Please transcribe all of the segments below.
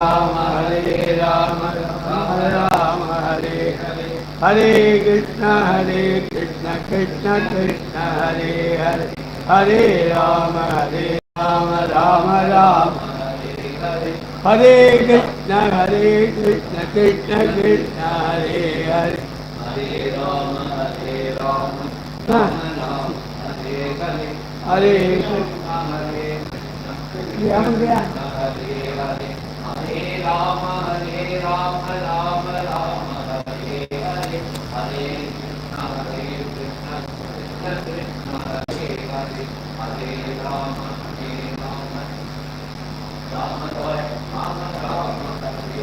Ram Hare Ram Ram Ram Hare Hare Hare Krishna Krishna Krishna Hare Hare Hare Ram Ram Ram Hare Hare Hare Krishna Krishna Krishna Hare Hare Hare Ram Ram Ram Hare Hare Hare Krishna Krishna Krishna Hare Hare Hare Rama Rama Rama Hare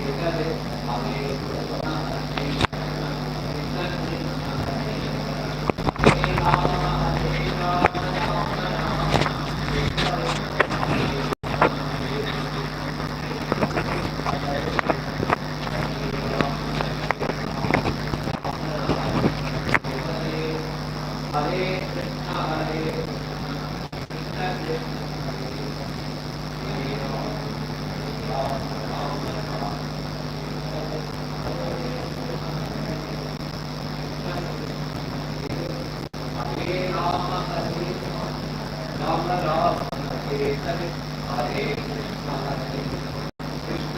Hare Hare Krishna Krishna Krishna Hare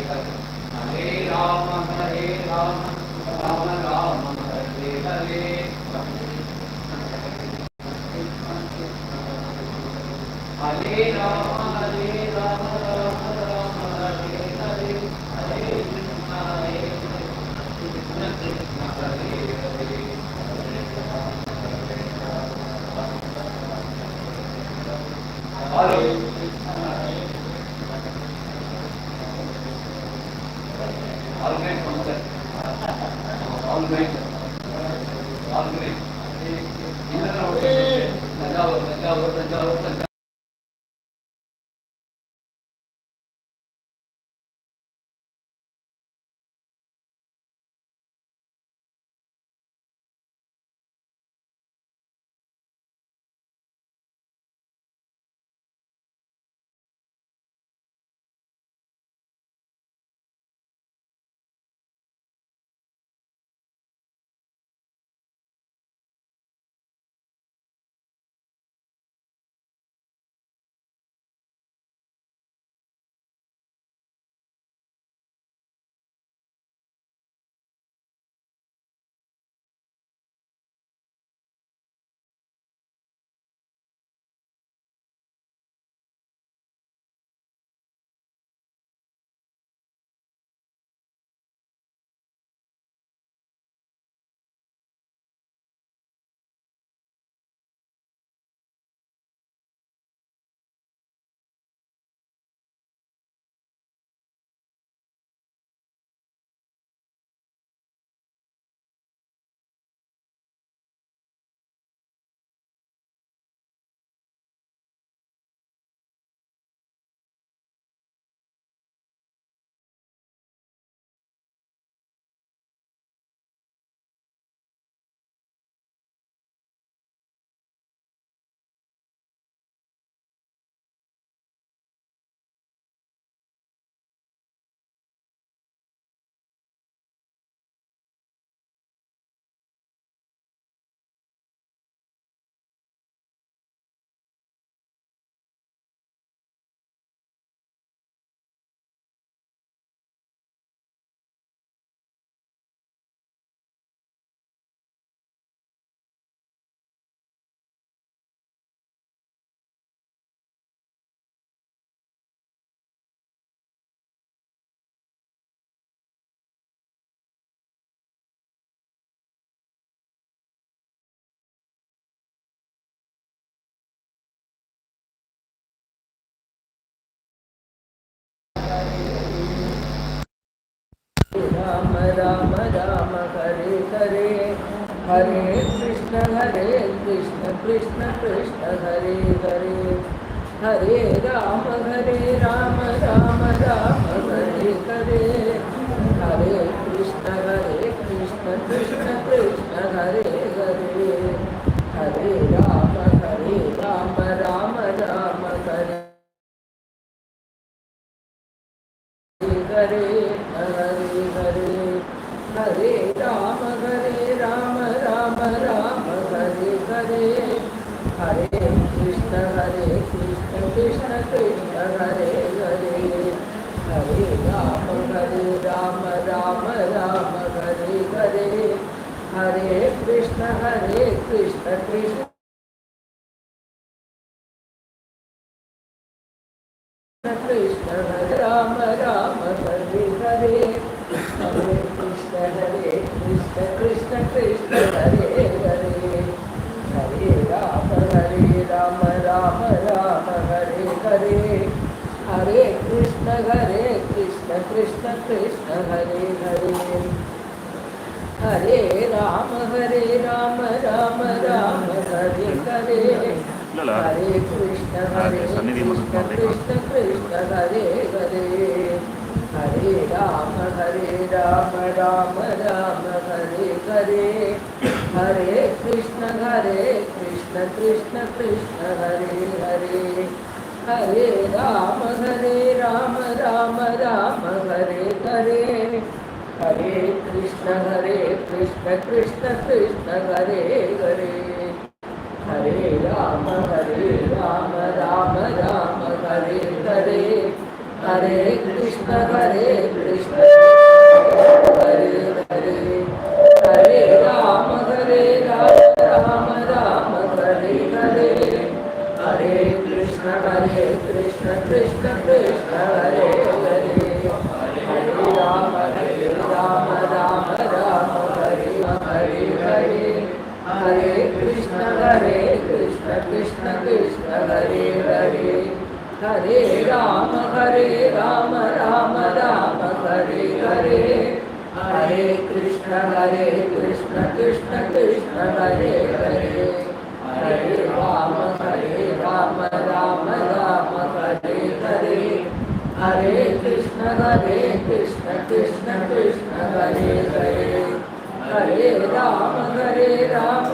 Hare Hare Rama Rama Rama Rama Hare Hare Hare Krishna Krishna Krishna Hare Rama Rama Rama Hare Hare Hare Krishna Krishna Krishna Hare Hare Hare Rama Rama Rama Hare Hare Hare Krishna Krishna Krishna Hare Hare Hare Rama Rama Rama Hare Hare Hare Hare Hare Ram Ram Ram Hare Hare Hare Krishna Krishna Krishna Hare Hare Hare Ram Ram Ram Hare Hare Hare Krishna Krishna Krishna हरे राम हरे हरे हरे कृष्ण कृष्ण कृष्ण हरे हरे हरे राम राम हरे हरे हरे कृष्ण कृष्ण कृष्ण हरे हरे हरे राम हरे राम हरे हरे हरे कृष्ण कृष्ण कृष्ण हरे हरे हरे राम राम हरे हरे हरे कृष्ण कृष्ण कृष्ण हरे हरे हरे राम राम हरे हरे हरे कृष्ण कृष्ण कृष्ण हरे हरे हरे राम राम हरे हरे हरे कृष्ण कृष्ण हरे हरे हरे राम राम हरे हरे हरे कृष्ण कृष्ण कृष्ण हरे हरे हरे राम राम हरे हरे हरे कृष्ण कृष्ण कृष्ण हरे हरे हरे राम राम हरे हरे हरे कृष्ण कृष्ण कृष्ण हरे हरे हरे राम राम हरे हरे हरे कृष्ण कृष्ण कृष्ण हरे हरे हरे राम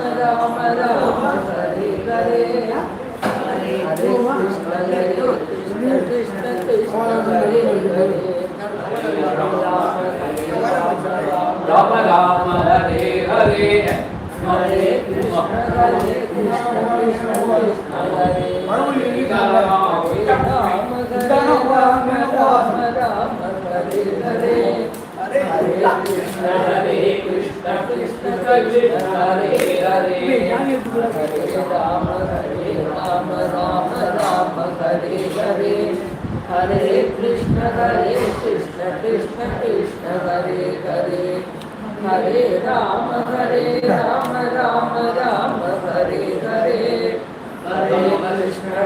राम हरे हरे हरे कृष्ण कृष्ण कृष्ण हरे हरे राम राम हरे हरे हरे कृष्ण कृष्ण कृष्ण हरे राम हरे हरे हरे कृष्ण कृष्ण कृष्ण हरे हरे हरे राम राम हरे हरे हरे कृष्ण कृष्ण कृष्ण हरे हरे हरे राम राम हरे हरे हरे कृष्ण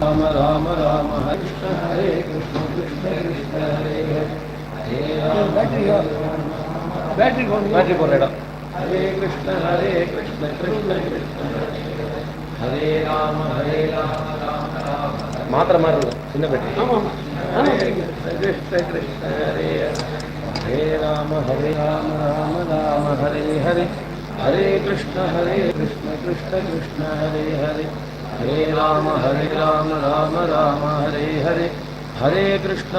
राम राम राम हरे Krishna Krishna Hare Hare battery बोल रहा हरे कृष्ण कृष्ण कृष्ण हरे राम राम राम मात्र मार चिन्ह battery हरे कृष्ण कृष्ण हरे हरे राम राम राम हरे हरे हरे कृष्ण कृष्ण कृष्ण हरे हरे हरे राम राम राम हरे हरे, हरे कृष्ण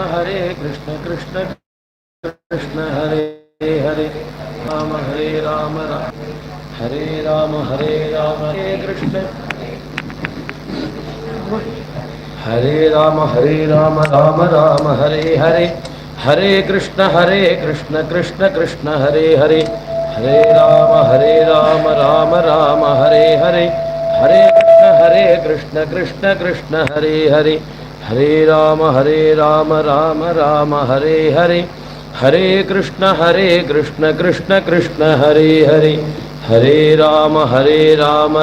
कृष्ण कृष्ण हरे हरे, राम हरे राम हरे राम हरे कृष्ण हरे राम राम हरे हरे, हरे कृष्ण कृष्ण कृष्ण हरे हरे, हरे राम राम राम हरे हरे, हरे कृष्ण कृष्ण कृष्ण हरे हरे, हरे राम राम राम हरे हरे, हरे कृष्ण कृष्ण कृष्ण हरे हरे, हरे राम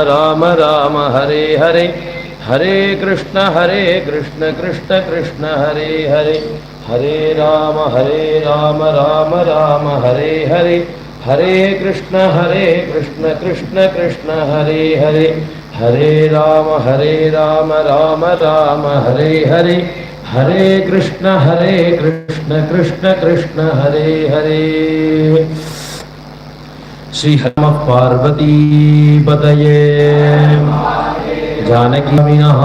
राम राम हरे हरे, हरे कृष्ण कृष्ण कृष्ण हरे हरे, हरे राम राम राम हरे हरे, हरे कृष्ण कृष्ण कृष्ण हरे हरे, हरे राम राम राम हरे हरे, हरे कृष्ण कृष्ण कृष्ण हरे हरे। श्री हनुम पार्वती पतये जानकी नमः।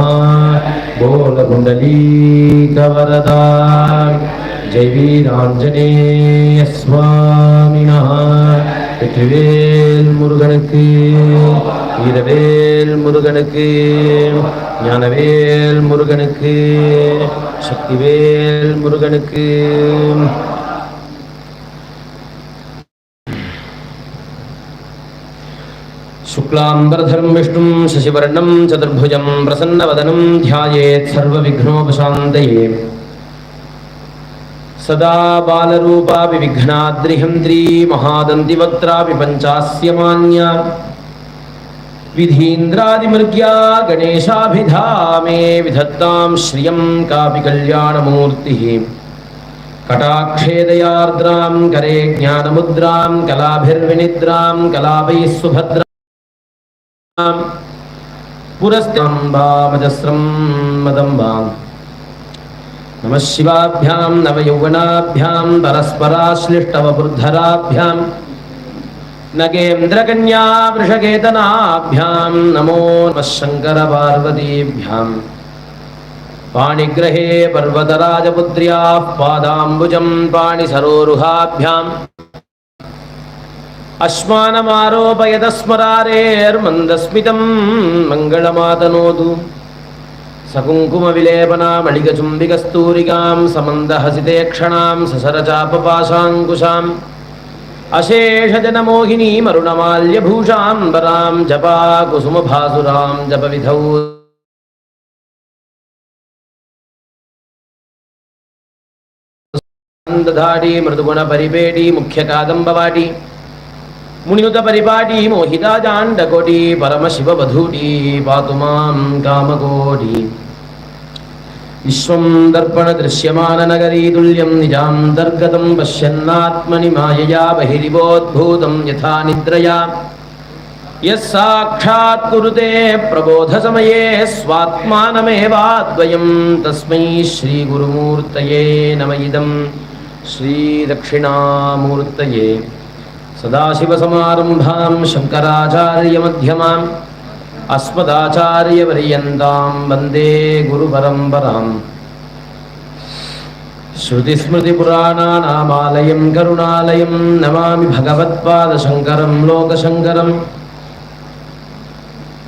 बोल कुंडली कवरदा जय वीरांजनेय स्वामिनः। வெற்றிவேல் முருகனுக்கு, வீரவேல் முருகனுக்கு, ஞானவேல் முருகனுக்கு, சக்திவேல் முருகனுக்கு. शुक्लांबरधरं विष्णुं शशिवर्णं चतुर्भुजं प्रसन्नवदनं ध्यायेत् सर्वविघ्नोपशान्तये। सदा बालरूपा विघ्नाद्रिहन्त्री महादन्तिवक्त्रा विपञ्चास्यमान्या विधीन्द्रादिमृग्या गणेशाभिधामे विधत्तां श्रियं कापि कल्याणमूर्तिः। कटाक्षे दयार्द्रां करे ज्ञानमुद्रां कलाभिर्विनिद्रां कलाभैः सुभद्रां पुरस्ताम्बामजस्रं मदम्बाम्। नमः शिवाभ्यां नवयौवनाभ्यां परस्पराश्लिष्टवपुर्धराभ्यां नगेन्द्रकन्या वृषकेतनाभ्यां नमो नमः शङ्करपार्वतीभ्यां। पाणिग्रहे पर्वतराजपुत्र्याः पादाम्बुजं पाणिसरोरुहाभ्याम् अश्मानमारोपयतस्मरारेर्मन्दस्मितं मङ्गलमातनोतु। सकुङ्कुमविलेपनामलिकचुम्बिकस्तूरिकां समन्दहसिते क्षणां ससरचापपाशाङ्कुशाम् अशेषजनमोहिनीमरुणमाल्यभूषाम्बरां जपा कुसुमभासुरां जपविधौ दधाडी मृदुगुणपरिपेटी मुख्यकादम्बवाटी मुनिनुतपरिपाटी मोहिता जाण्डकोटी परमशिववधूटी पातु मां कामकोटी। विश्वं दर्पणदृश्यमाननगरी तुल्यं निजान्तर्गतं पश्यन्नात्मनि मायया बहिरिवोद्भूतं यथा निद्रया। यः साक्षात् कुरुते प्रबोधसमये स्वात्मानमेवाद्वयं तस्मै श्रीगुरुमूर्तये नमः। इदं श्रीदक्षिणामूर्तये। सदाशिवसमारम्भां शङ्कराचार्यमध्यमाम् अस्मदाचार्यपर्यन्तां वन्दे गुरुपरम्पराम्। श्रुतिस्मृतिपुराणानामालयं करुणालयं नमामि भगवत्पादशङ्करं लोकशङ्करम्।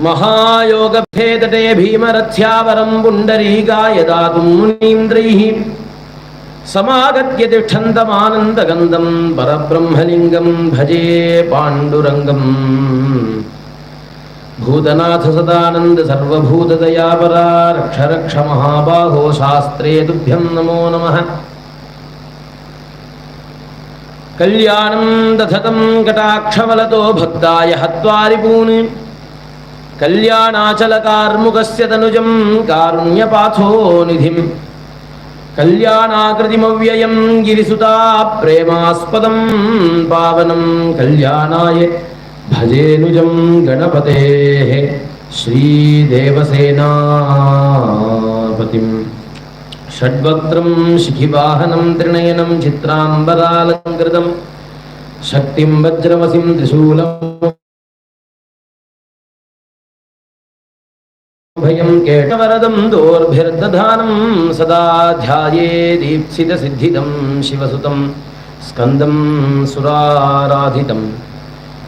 महायोगभेदते भीमरथ्यावरं पुण्डरीकाय दातुं मुनीन्द्रैः समागत्य तिष्ठन्तमानन्दगन्धं परब्रह्मलिङ्गं भजे पाण्डुरङ्गम्। भूतनाथ सदानन्द सर्वभूतदयापरा रक्ष रक्ष महाबाहो शास्त्रे तुभ्यं नमो नमः। कल्याणं दधतं कटाक्षवलतो भक्ताय हत्वारिपून् कल्याणाचलकार्मुकस्य तनुजं कारुण्यपाथो निधिं। कल्याणाकृतिमव्ययं गिरिसुता प्रेमास्पदं पावनं कल्याणाय भजेनुजं गणपतेः श्रीदेवसेनापतिं। षड्वक्त्रं शिखिवाहनं त्रिनयनं चित्राम्बरालङ्कृतं शक्तिं वज्रमसिं त्रिशूलं भयं केशवरदं दोर्भिर्दधानं सदा ध्याये दीप्सितसिद्धिदं शिवसुतं स्कन्दं सुराराधितं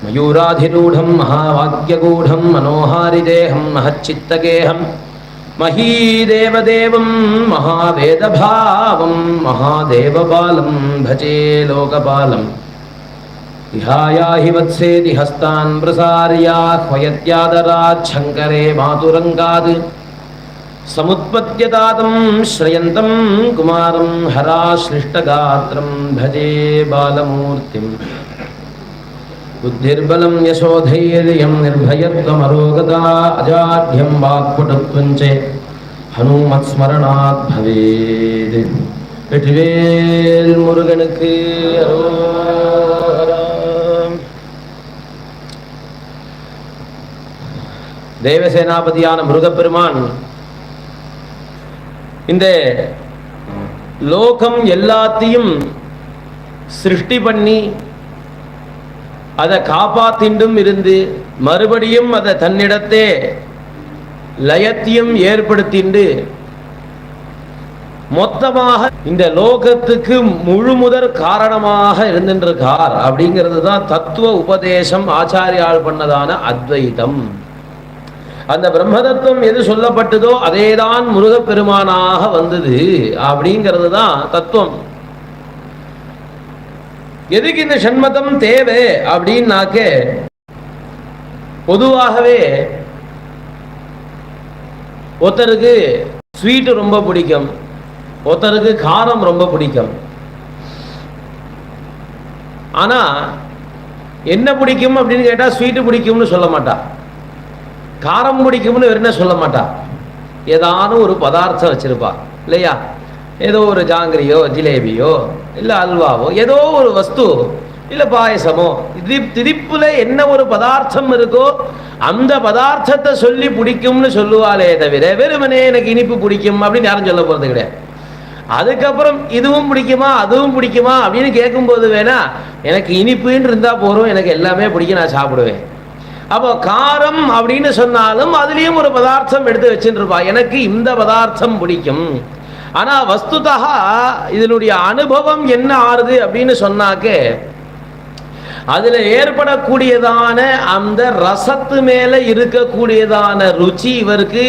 मयूराधिरूढं महावाक्यगूढं मनोहारिदेहं महच्चित्तगेहं महीदेवदेवं महावेदभावं महादेवबालं भजे लोकपालम् इहायाहि वत्सेति हस्तान् प्रसार्याह्वयत्यादरात् शङ्करे मातुरङ्गात् समुत्पद्यतातं श्रयन्तं कुमारं हराश्लिष्टगात्रं भजे बालमूर्तिम् बुद्धिर्बलं यशोधैर्यं निर्भयत्वमरोगता अजाढ्यं वाक्पटुत्वं च हनुमत्स्मरणात् भवेत् வெற்றிவேல் முருகனுக்கு அரோகரா. தேவசேனாபதியான முருகப்பெருமான் இந்த லோகம் எல்லாத்தையும் சிருஷ்டி பண்ணி அதை காப்பாத்திண்டும் இருந்து மறுபடியும் அதை தன்னிடத்தே லயத்தையும் ஏற்படுத்திண்டு மொத்தமாக இந்த லோகத்துக்கு முழுமுதற் காரணமாக இருந்திருக்கார். அப்படிங்கிறது தான் தத்துவ உபதேசம் ஆச்சாரியால் பண்ணதான அத்வைதம். அந்த பிரம்ம தத்துவம் எது சொல்லப்பட்டதோ அதேதான் முருகப்பெருமானாக வந்தது அப்படிங்கிறது தான் தத்துவம். எதுக்கு இந்த சண்மதம் தேவை அப்படின்னாக்க, பொதுவாகவே ஒருத்தருக்கு ஸ்வீட்டு ரொம்ப பிடிக்கும், ஒருத்தருக்கு காரம் ரொம்ப பிடிக்கும். ஆனா என்ன பிடிக்கும் அப்படின்னு கேட்டா ஸ்வீட்டு பிடிக்கும்னு சொல்ல மாட்டா, காரம் பிடிக்கும்னு வேற என்ன சொல்ல மாட்டா. ஏதானும் ஒரு பதார்த்தம் வச்சிருப்பா இல்லையா? ஏதோ ஒரு ஜாங்கிரியோ ஜிலேபியோ இல்ல அல்வாவோ ஏதோ ஒரு வஸ்து இல்ல பாயசமோ, திதிப்புல என்ன ஒரு பதார்த்தம் இருக்கோ அந்த பதார்த்தத்தை சொல்லி பிடிக்கும்னு சொல்லுவாளே தவிர வெறுமனே எனக்கு இனிப்பு பிடிக்கும் அப்படின்னு யாரும் சொல்ல போறது கிடையாது. அதுக்கப்புறம் இதுவும் பிடிக்குமா அதுவும் பிடிக்குமா அப்படின்னு கேட்கும்போது வேணா எனக்கு இனிப்புன்னு இருந்தா போறோம், எனக்கு எல்லாமே பிடிக்கும், நான் சாப்பிடுவேன். அப்போ காரம் அப்படின்னு சொன்னாலும் அதுலயும் ஒரு பதார்த்தம் எடுத்து வச்சுட்டு இருப்பா, எனக்கு இந்த பதார்த்தம் பிடிக்கும். ஆனா வஸ்துதா இதனுடைய அனுபவம் என்ன ஆறுது அப்படின்னு சொன்னாக்க, அதுல ஏற்படக்கூடியதான அந்த ரசத்து மேல இருக்கக்கூடியதான ருச்சி இவருக்கு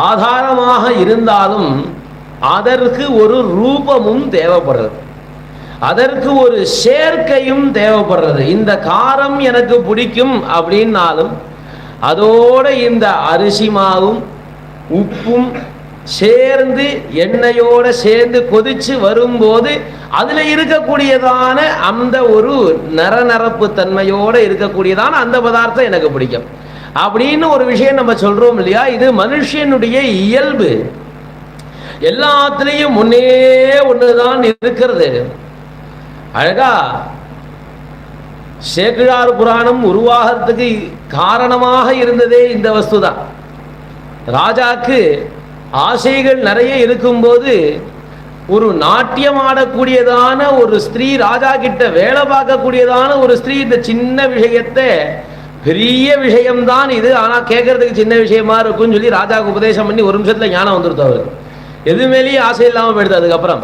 ஆதாரமாக இருந்தாலும் அதற்கு ஒரு ரூபமும் தேவைப்படுறது, அதற்கு ஒரு சேர்க்கையும் தேவைப்படுறது. இந்த காரம் எனக்கு பிடிக்கும் அப்படின்னாலும் அதோட இந்த அரிசி மாவும் உப்பும் சேர்ந்து எண்ணெயோட சேர்ந்து கொதிச்சு வரும்போது அதுல இருக்கக்கூடியதான அந்த ஒரு நரநரப்பு தன்மையோட இருக்கக்கூடியதான அந்த பதார்த்தம் எனக்கு பிடிக்கும் அப்படின்னு ஒரு விஷயம் நம்ம சொல்றோம் இல்லையா? இது மனுஷனுடைய இயல்பு. எல்லாத்திலையும் முன்னே ஒண்ணுதான் இருக்கிறது. அழகா சேக்கிழார் புராணம் உருவாகிறதுக்கு காரணமாக இருந்ததே இந்த வஸ்துதான். ராஜாக்கு ஆசைகள் நிறைய இருக்கும்போது ஒரு நாட்டியம் ஆடக்கூடியதான ஒரு ஸ்திரீ, ராஜா கிட்ட வேலை பார்க்கக்கூடியதான ஒரு ஸ்திரீ இந்த சின்ன விஷயத்தை பெரிய விஷயம்தான் இது, ஆனா கேட்கறதுக்கு சின்ன விஷயமா இருக்கும்னு சொல்லி ராஜாவுக்கு உபதேசம் பண்ணி ஒரு நிமிஷத்துல ஞானம் வந்துருது. அவருக்கு எது மேலேயும் ஆசை இல்லாமல் போயிடுது. அதுக்கப்புறம்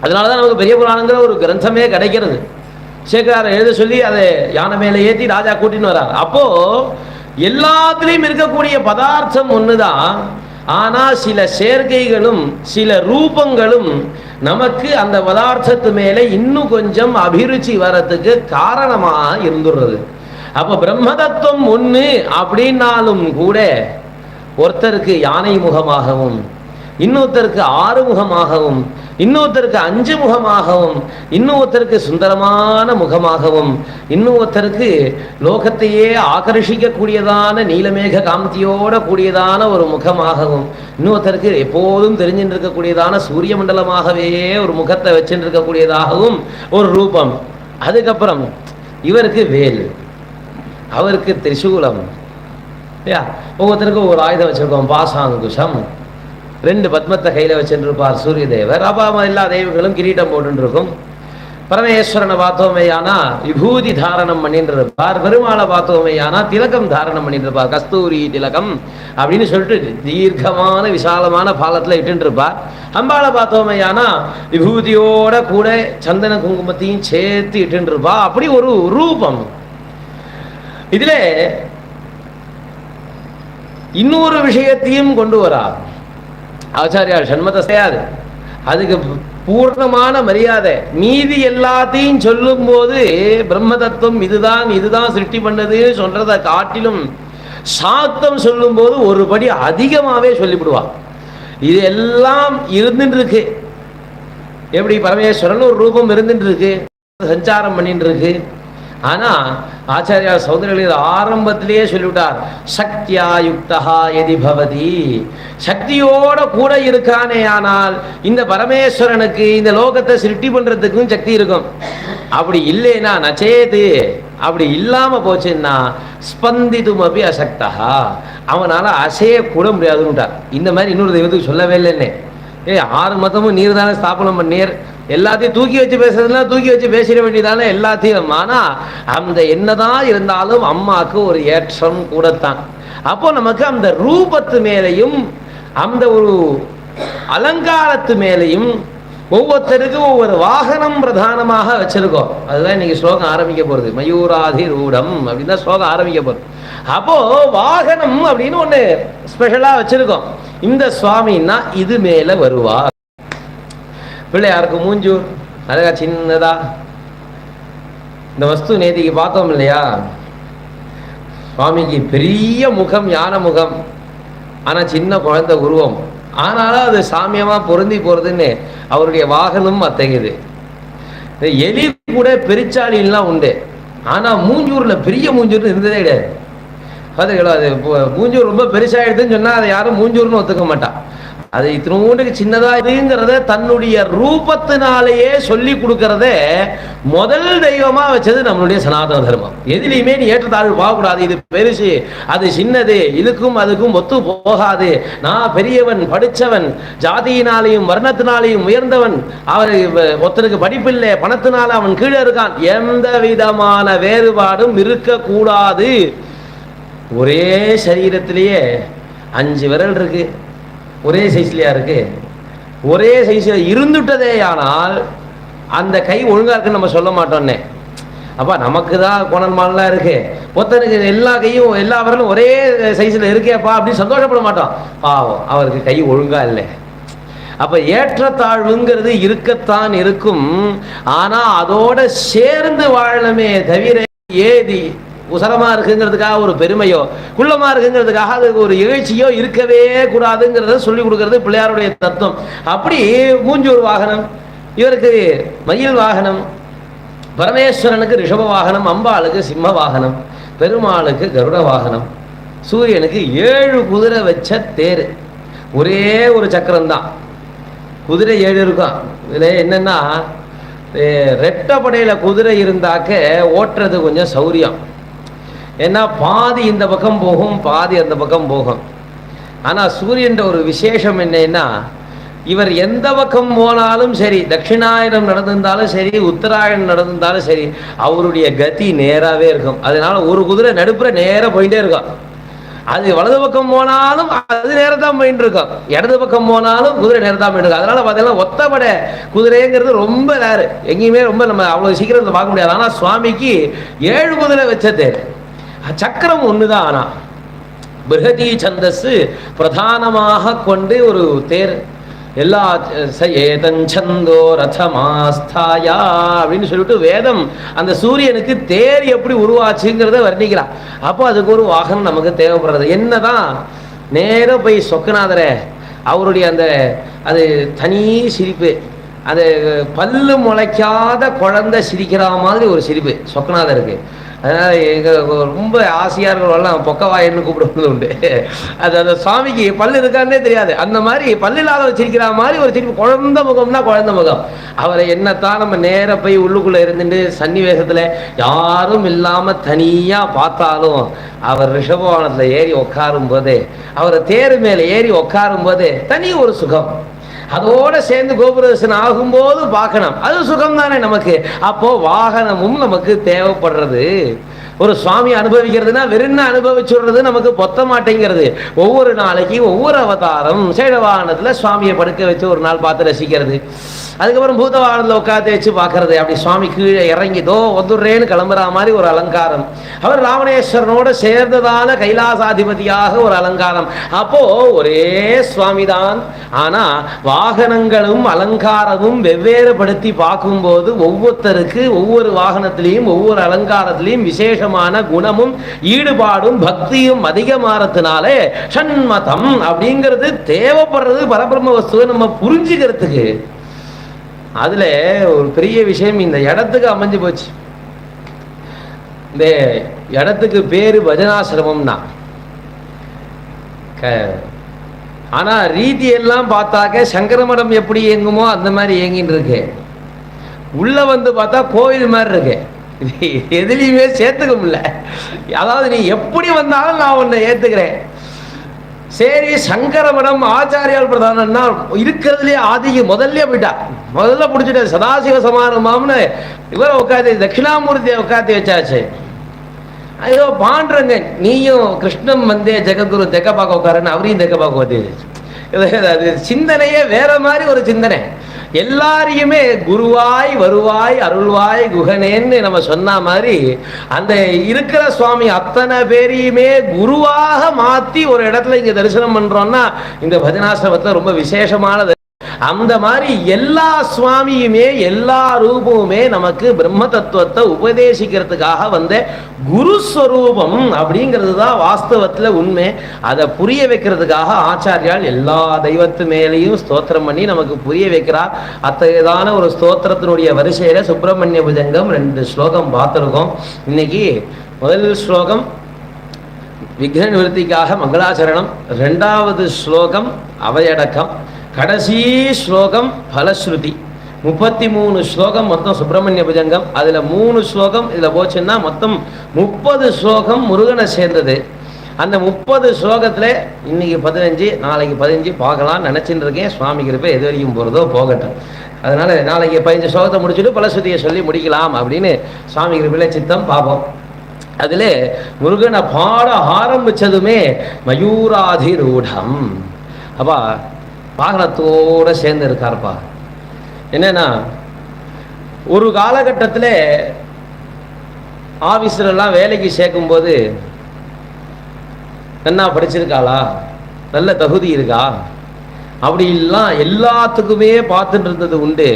அதனாலதான் நமக்கு பெரிய புராணங்கிற ஒரு கிரந்தமே கிடைக்கிறது. சேகரார் எழுத சொல்லி அதை யானை மேலே ஏற்றி ராஜா கூட்டின்னு வர்றார். அப்போ எல்லாத்திலையும் இருக்கக்கூடிய பதார்த்தம் ஒண்ணுதான், ஆனா சில சேர்க்கைகளும் சில ரூபங்களும் நமக்கு அந்த பதார்த்தத்து மேல இன்னும் கொஞ்சம் அபிருச்சி வரத்துக்கு காரணமாக இருந்துடுறது. அப்ப பிரம்ம தத்துவம் ஒண்ணு அப்படின்னாலும் கூட ஒருத்தருக்கு யானை முகமாகவும், இன்னொருத்தருக்கு 6 முகமாகவும், இன்னொருத்தருக்கு 5 முகமாகவும், இன்னொருத்தருக்கு சுந்தரமான முகமாகவும், இன்னொருத்தருக்கு லோகத்தையே ஆகர்ஷிக்கக்கூடியதான நீலமேக காந்தியோட கூடியதான ஒரு முகமாகவும், இன்னொருத்தருக்கு எப்போதும் தெரிஞ்சுட்டு இருக்கக்கூடியதான சூரிய மண்டலமாகவே ஒரு முகத்தை வச்சுட்டு இருக்கக்கூடியதாகவும் ஒரு ரூபம். அதுக்கப்புறம் இவருக்கு வேல், அவருக்கு திரிசூலம், ஒவ்வொருத்தருக்கும் ஒரு ஆயுதம் வச்சிருக்கோம், பாசாங்குஷம், 2 பத்மத்தை கையில வச்சுட்டு இருப்பார் சூரிய தேவர். அப்பா எல்லா தெய்வங்களும் கிரீட்டம் போட்டு இருக்கும். பரமேஸ்வரனை பார்த்தோமேயானா விபூதி தாரணம் பண்ணிட்டு இருப்பார். பெருமாளை பார்த்தோமேயானா திலகம் தாரணம் பண்ணிட்டு இருப்பார். கஸ்தூரி திலகம் அப்படின்னு சொல்லிட்டு தீர்க்கமான விசாலமான பாலத்தில் இட்டு இருப்பார். அம்பாளை பார்த்தோமேயானா விபூதியோட கூட சந்தன குங்குமத்தையும் சேர்த்து இட்டு இருப்பா. அப்படி ஒரு ரூபம். இதுல இன்னொரு விஷயத்தையும் கொண்டு வரா ஆச்சாரியார் சண்மத செய்யாது. அதுக்கு பூர்ணமான மரியாதை. மீதி எல்லாத்தையும் சொல்லும் போது பிரம்ம தத்துவம் இதுதான் இதுதான் சிருஷ்டி பண்ணது சொல்றதை காட்டிலும் சாத்தம் சொல்லும் போது ஒரு படி அதிகமாகவே சொல்லிவிடுவா. இது எல்லாம் இருந்துட்டு இருக்கு. எப்படி பரமேஸ்வரன் ஒரு ரூபம் இருந்துட்டு இருக்கு, சஞ்சாரம் பண்ணிட்டு இருக்கு. ஆனா ஆச்சாரியார் சௌந்தரலிங்கர் ஆரம்பத்திலேயே சொல்லிவிட்டார், சக்தியா யுக்தா எதி பவதி. சக்தியோட கூட இருக்கானே ஆனால் இந்த பரமேஸ்வரனுக்கு இந்த லோகத்தை சிருஷ்டி பண்றதுக்கும் சக்தி இருக்கும். அப்படி இல்லைன்னா நச்சேது, அப்படி இல்லாம போச்சுன்னா ஸ்பந்திதும் அப்படி அசக்தா, அவனால அசைய கூட முடியாதுன்னுட்டார். இந்த மாதிரி இன்னொரு தெய்வத்துக்கு சொல்லவே இல்லைன்னே. ஆறு மதமும் நீர் தானே ஸ்தாபனம் பண்ணீர், எல்லாத்தையும் தூக்கி வச்சு பேசுறதுனா தூக்கி வச்சு பேசிட வேண்டியதானே எல்லாத்தையும். ஆனா அந்த என்னதான் இருந்தாலும் அம்மாவுக்கு ஒரு ஏற்றம் கூடத்தான். அப்போ நமக்கு அந்த ரூபத்து மேலையும் அந்த ஒரு அலங்காரத்து மேலையும் ஒவ்வொருத்தருக்கும் ஒவ்வொரு வாகனம் பிரதானமாக வச்சிருக்கோம். அதுதான் இன்னைக்கு ஸ்லோகம் ஆரம்பிக்க போறது. மயூராதி ரூடம் அப்படின்னு தான் ஸ்லோகம் ஆரம்பிக்க போறது. அப்போ வாகனம் அப்படின்னு ஒண்ணு ஸ்பெஷலா வச்சிருக்கோம். இந்த சுவாமின்னா இது மேல வருவா. பிள்ளையாருக்கு மூஞ்சூர் அழகா சின்னதா இந்த வஸ்து நேதிக்கு பார்த்தோம் இல்லையா. சுவாமிக்கு பெரிய முகம், யானை முகம், ஆனா சின்ன குழந்தை உருவம். ஆனாலும் அது சாமியமா பொருந்தி போறதுன்னு அவருடைய வாகனம் அத்தகையது. எலி கூட பெருச்சாலின்லாம் உண்டு, ஆனா மூஞ்சூர்ல பெரிய மூஞ்சூர்னு இருந்ததே கிடையாது. பார்த்தீங்களா, அது மூஞ்சூர் ரொம்ப பெருசாயிடுதுன்னு சொன்னா அதை யாரும் மூஞ்சூர்னு ஒத்துக்க மாட்டான். அது இத்தினோண்டுக்கு சின்னதா இதுங்கிறத தன்னுடைய ரூபத்தினாலேயே சொல்லி கொடுக்கறத முதல் தெய்வமா வச்சது நம்மளுடைய சனாதன தர்மம். எதுலையுமே நீ ஏற்றத்தாழ்வு பார்க்கக்கூடாது. இது பெருசு, அது சின்னது, இதுக்கும் அதுக்கும் ஒத்து போகாது, நான் பெரியவன், படித்தவன், ஜாதியினாலையும் வர்ணத்தினாலையும் உயர்ந்தவன், அவர் ஒருத்தருக்கு படிப்பில்லை, பணத்தினால அவன் கீழே இருக்கான், எந்த விதமான வேறுபாடும் இருக்கக்கூடாது. ஒரே சரீரத்திலேயே 5 விரல் இருக்கு, ஒரே சைஸ்லையா இருக்கு. ஒரே சைஸ்ல இருந்துட்டதே ஆனால் அந்த கை ஒழுங்கா இருக்குன்னு நம்ம சொல்ல மாட்டோன்னே. அப்ப நமக்கு தான் கோணல்மானலாம் இருக்கு, ஒருத்தனுக்கு எல்லா கையும் எல்லா விரலும் ஒரே சைஸ்ல இருக்கேப்பா அப்படின்னு சந்தோஷப்பட மாட்டோம். பாவம், அவருக்கு கை ஒழுங்கா இல்லை. அப்ப ஏற்றத்தாழ்வுங்கிறது இருக்கத்தான் இருக்கும். ஆனா அதோட சேர்ந்து வாழணுமே தவிர ஏதி உசரமா இருக்குங்கிறதுக்காக ஒரு பெருமையோ குள்ளமா இருக்குங்கிறதுக்காக அதுக்கு ஒரு இகழ்ச்சியோ இருக்கவே கூடாதுங்கிறத சொல்லி கொடுக்கறது பிள்ளையாருடைய தத்துவம். அப்படி மூஞ்சூர் வாகனம், இவருக்கு மயில் வாகனம், பரமேஸ்வரனுக்கு ரிஷப வாகனம், அம்பாளுக்கு சிம்ம வாகனம், பெருமாளுக்கு கருட வாகனம், சூரியனுக்கு 7 குதிரை வச்ச தேர். ஒரே ஒரு சக்கரம் தான், குதிரை 7 இருக்கும். இதுல என்னன்னா ரெட்டப்படையில குதிரை இருந்தாக்க ஓட்டுறது கொஞ்சம் சௌரியம். ஏன்னா பாதி இந்த பக்கம் போகும், பாதி அந்த பக்கம் போகும். ஆனால் சூரியன் ஒரு விசேஷம் என்னன்னா, இவர் எந்த பக்கம் போனாலும் சரி, தட்சிணாயனம் நடந்திருந்தாலும் சரி, உத்தராயணம் நடந்திருந்தாலும் சரி, அவருடைய கதி நேராகவே இருக்கும். அதனால ஒரு குதிரை நடுப்புற நேராக போயிட்டே இருக்கும். அது வலது பக்கம் போனாலும் அது நேரத்தான் போயிட்டு இருக்கும், இடது பக்கம் போனாலும் குதிரை நேரத்தான் போயிட்டு இருக்கும். அதனால பார்த்தீங்கன்னா ஒத்தப்படை குதிரைங்கிறது ரொம்ப ரேரு, எங்கேயுமே ரொம்ப நம்ம அவ்வளோ சீக்கிரம் பார்க்க முடியாது. ஆனால் சுவாமிக்கு 7 குதிரை வச்ச தேர், சக்கரம் ஒண்ணுதான். ஆனா பிருகதி சந்தஸ் பிரதானமாக கொண்டு ஒரு தேர். எல்லா ஏதஞ்சந்தோ ரதமாஸ்தாயா அப்படின்னு சொல்லிட்டு வேதம் அந்த சூரியனுக்கு தேர் எப்படி உருவாச்சுங்கிறத வர்ணிக்கிறான். அப்போ அதுக்கு ஒரு வாகனம் நமக்கு தேவைப்படுறது. என்னதான் நேரம் போய் சொக்கநாதரை அவருடைய அந்த அது தனி சிரிப்பு, அது பல்லு முளைக்காத குழந்தை சிரிக்கிற மாதிரி ஒரு சிரிப்பு சொக்கநாதருக்கு. அதனால எங்க ரொம்ப ஆசையார்களெல்லாம் பொக்கவாயன்னு கூப்பிடுவது உண்டு. அது அந்த சுவாமிக்கு பல்லு இருக்கான்னே தெரியாது, அந்த மாதிரி பல்லு இல்லாத வச்சிருக்கிற மாதிரி ஒரு சிரிப்பு. குழந்த முகம்னா குழந்த முகம். அவரை என்னத்தான் நம்ம நேர போய் உள்ளுக்குள்ள இருந்துட்டு சன்னிவேசத்துல யாரும் இல்லாம தனியா பார்த்தாலும் அவர் ரிஷபவானத்துல ஏறி உட்காரும் போதே, அவரை தேர் மேல ஏறி உட்காரும் போதே தனி ஒரு சுகம். அதோட சேர்ந்து கோபுரதர்சனம் ஆகும்போது பார்க்கணும், அது சுகம் தானே நமக்கு. அப்போ வாகனமும் நமக்கு தேவைப்படுறது. ஒரு சுவாமி அனுபவிக்கிறதுனா வெறும் அனுபவிச்சுடுறது நமக்கு பொத்த மாட்டேங்கிறது. ஒவ்வொரு நாளைக்கு ஒவ்வொரு அவதாரம். சேட வாகனத்துல சுவாமியை படுக்க வச்சு ஒரு நாள் பார்த்து ரசிக்கிறது, அதுக்கப்புறம் பூத வாகனத்தில் உட்காந்து வச்சு பார்க்கறது. அப்படி சுவாமி கீழே இறங்கிதோ வந்துடுறேன்னு கிளம்புற மாதிரி ஒரு அலங்காரம். அவர் ராவணேஸ்வரனோட சேர்ந்ததான கைலாசாதிபதியாக ஒரு அலங்காரம். அப்போ ஒரே சுவாமி தான். ஆனா வாகனங்களும் அலங்காரமும் வெவ்வேறுபடுத்தி பார்க்கும்போது ஒவ்வொருத்தருக்கு ஒவ்வொரு வாகனத்திலையும் ஒவ்வொரு அலங்காரத்திலையும் விசேஷமான குணமும் ஈடுபாடும் பக்தியும் அதிகமானதுனாலே ஷண்மதம் அப்படிங்கிறது தேவைப்படுறது பரபிரம்ம வஸ்துவை நம்ம புரிஞ்சுக்கிறதுக்கு. அதுல ஒரு பெரிய விஷயம் இந்த இடத்துக்கு அமைஞ்சு போச்சு. இந்த இடத்துக்கு பேரு பஜனாசிரமம்னா, ஆனா ரீதி எல்லாம் பார்த்தாக்க சங்கரமடம் எப்படி இயங்குமோ அந்த மாதிரி இயங்கின்னு இருக்கு. உள்ள வந்து பார்த்தா கோயில் மாதிரி இருக்கு. எதுலையுமே சேர்த்துக்க முடியல. அதாவது நீ எப்படி வந்தாலும் நான் உன்னை ஏத்துக்கிறேன். சரி, சங்கரமடம் ஆச்சாரியால் பிரதானம்னா இருக்கிறதுலே ஆதிக்கு முதல்ல போயிட்டா, முதல்ல பிடிச்சிட்ட சதாசிவ சமாரம்பம்னு இவரை உட்காந்து தட்சிணாமூர்த்தியை உட்காந்து வச்சாச்சு. ஐயோ பாண்டுறங்க, நீயும் கிருஷ்ணம் வந்தே ஜெகத்குரு தெக்க பார்க்க உட்காருன்னு அவரையும் தெக்க பார்க்க வச்சு. அது சிந்தனையே வேற மாதிரி ஒரு சிந்தனை. எல்லாரையுமே குருவாய் வருவாய் அருள்வாய் குகனேன்னு நம்ம சொன்ன மாதிரி அந்த இருக்கிற சுவாமி அத்தனை பேரையுமே குருவாக மாத்தி ஒரு இடத்துல இங்க தரிசனம் பண்றோம்னா இந்த பஜனாசிரமத்துல ரொம்ப விசேஷமானது. அந்த மாதிரி எல்லா சுவாமியுமே எல்லா ரூபமுமே நமக்கு பிரம்ம தத்துவத்தை உபதேசிக்கிறதுக்காக வந்த குருஸ்வரூபம் அப்படிங்கிறது தான் வாஸ்தவத்துல உண்மை. அதை புரிய வைக்கிறதுக்காக ஆச்சாரியால் எல்லா தெய்வத்து மேலேயும் ஸ்தோத்திரம் பண்ணி நமக்கு புரிய வைக்கிறார். அத்தகையதான ஒரு ஸ்தோத்திரத்தினுடைய வரிசையில சுப்பிரமணிய புஜங்கம் 2 ஸ்லோகம் பார்த்துருக்கோம். இன்னைக்கு முதல் ஸ்லோகம் விக்ன நிவர்த்திக்காக மங்களாச்சரணம், 2வது ஸ்லோகம் அவையடக்கம், கடைசி ஸ்லோகம் பலஸ்ருதி. 33 ஸ்லோகம் மொத்தம் சுப்பிரமணிய புஜங்கம். அதுல 3 ஸ்லோகம் இதுல போச்சுன்னா மொத்தம் 30 ஸ்லோகம் முருகனை சேர்ந்தது. அந்த 30 ஸ்லோகத்துல இன்னைக்கு 15 நாளைக்கு 15 பார்க்கலாம் நினைச்சுட்டு இருக்கேன். சுவாமி கிருபை எது வரைக்கும் போறதோ போகட்டும். அதனால நாளைக்கு 15 ஸ்லோகத்தை முடிச்சுட்டு பலஸ்ருதியை சொல்லி முடிக்கலாம் அப்படின்னு சுவாமி கிருபையில சித்தம் பார்ப்போம். அதுல முருகனை பாட ஆரம்பிச்சதுமே மயூராதிரூடம். அப்பா வாகனத்தோட சேர்ந்து இருக்காருப்பா. என்னன்னா ஒரு காலகட்டத்தில் ஆபீஸ்லாம் வேலைக்கு சேர்க்கும் போது என்ன படிச்சிருக்காளா, நல்ல தகுதி இருக்கா அப்படிலாம் எல்லாத்துக்குமே பார்த்துட்டு இருந்தது உண்டு.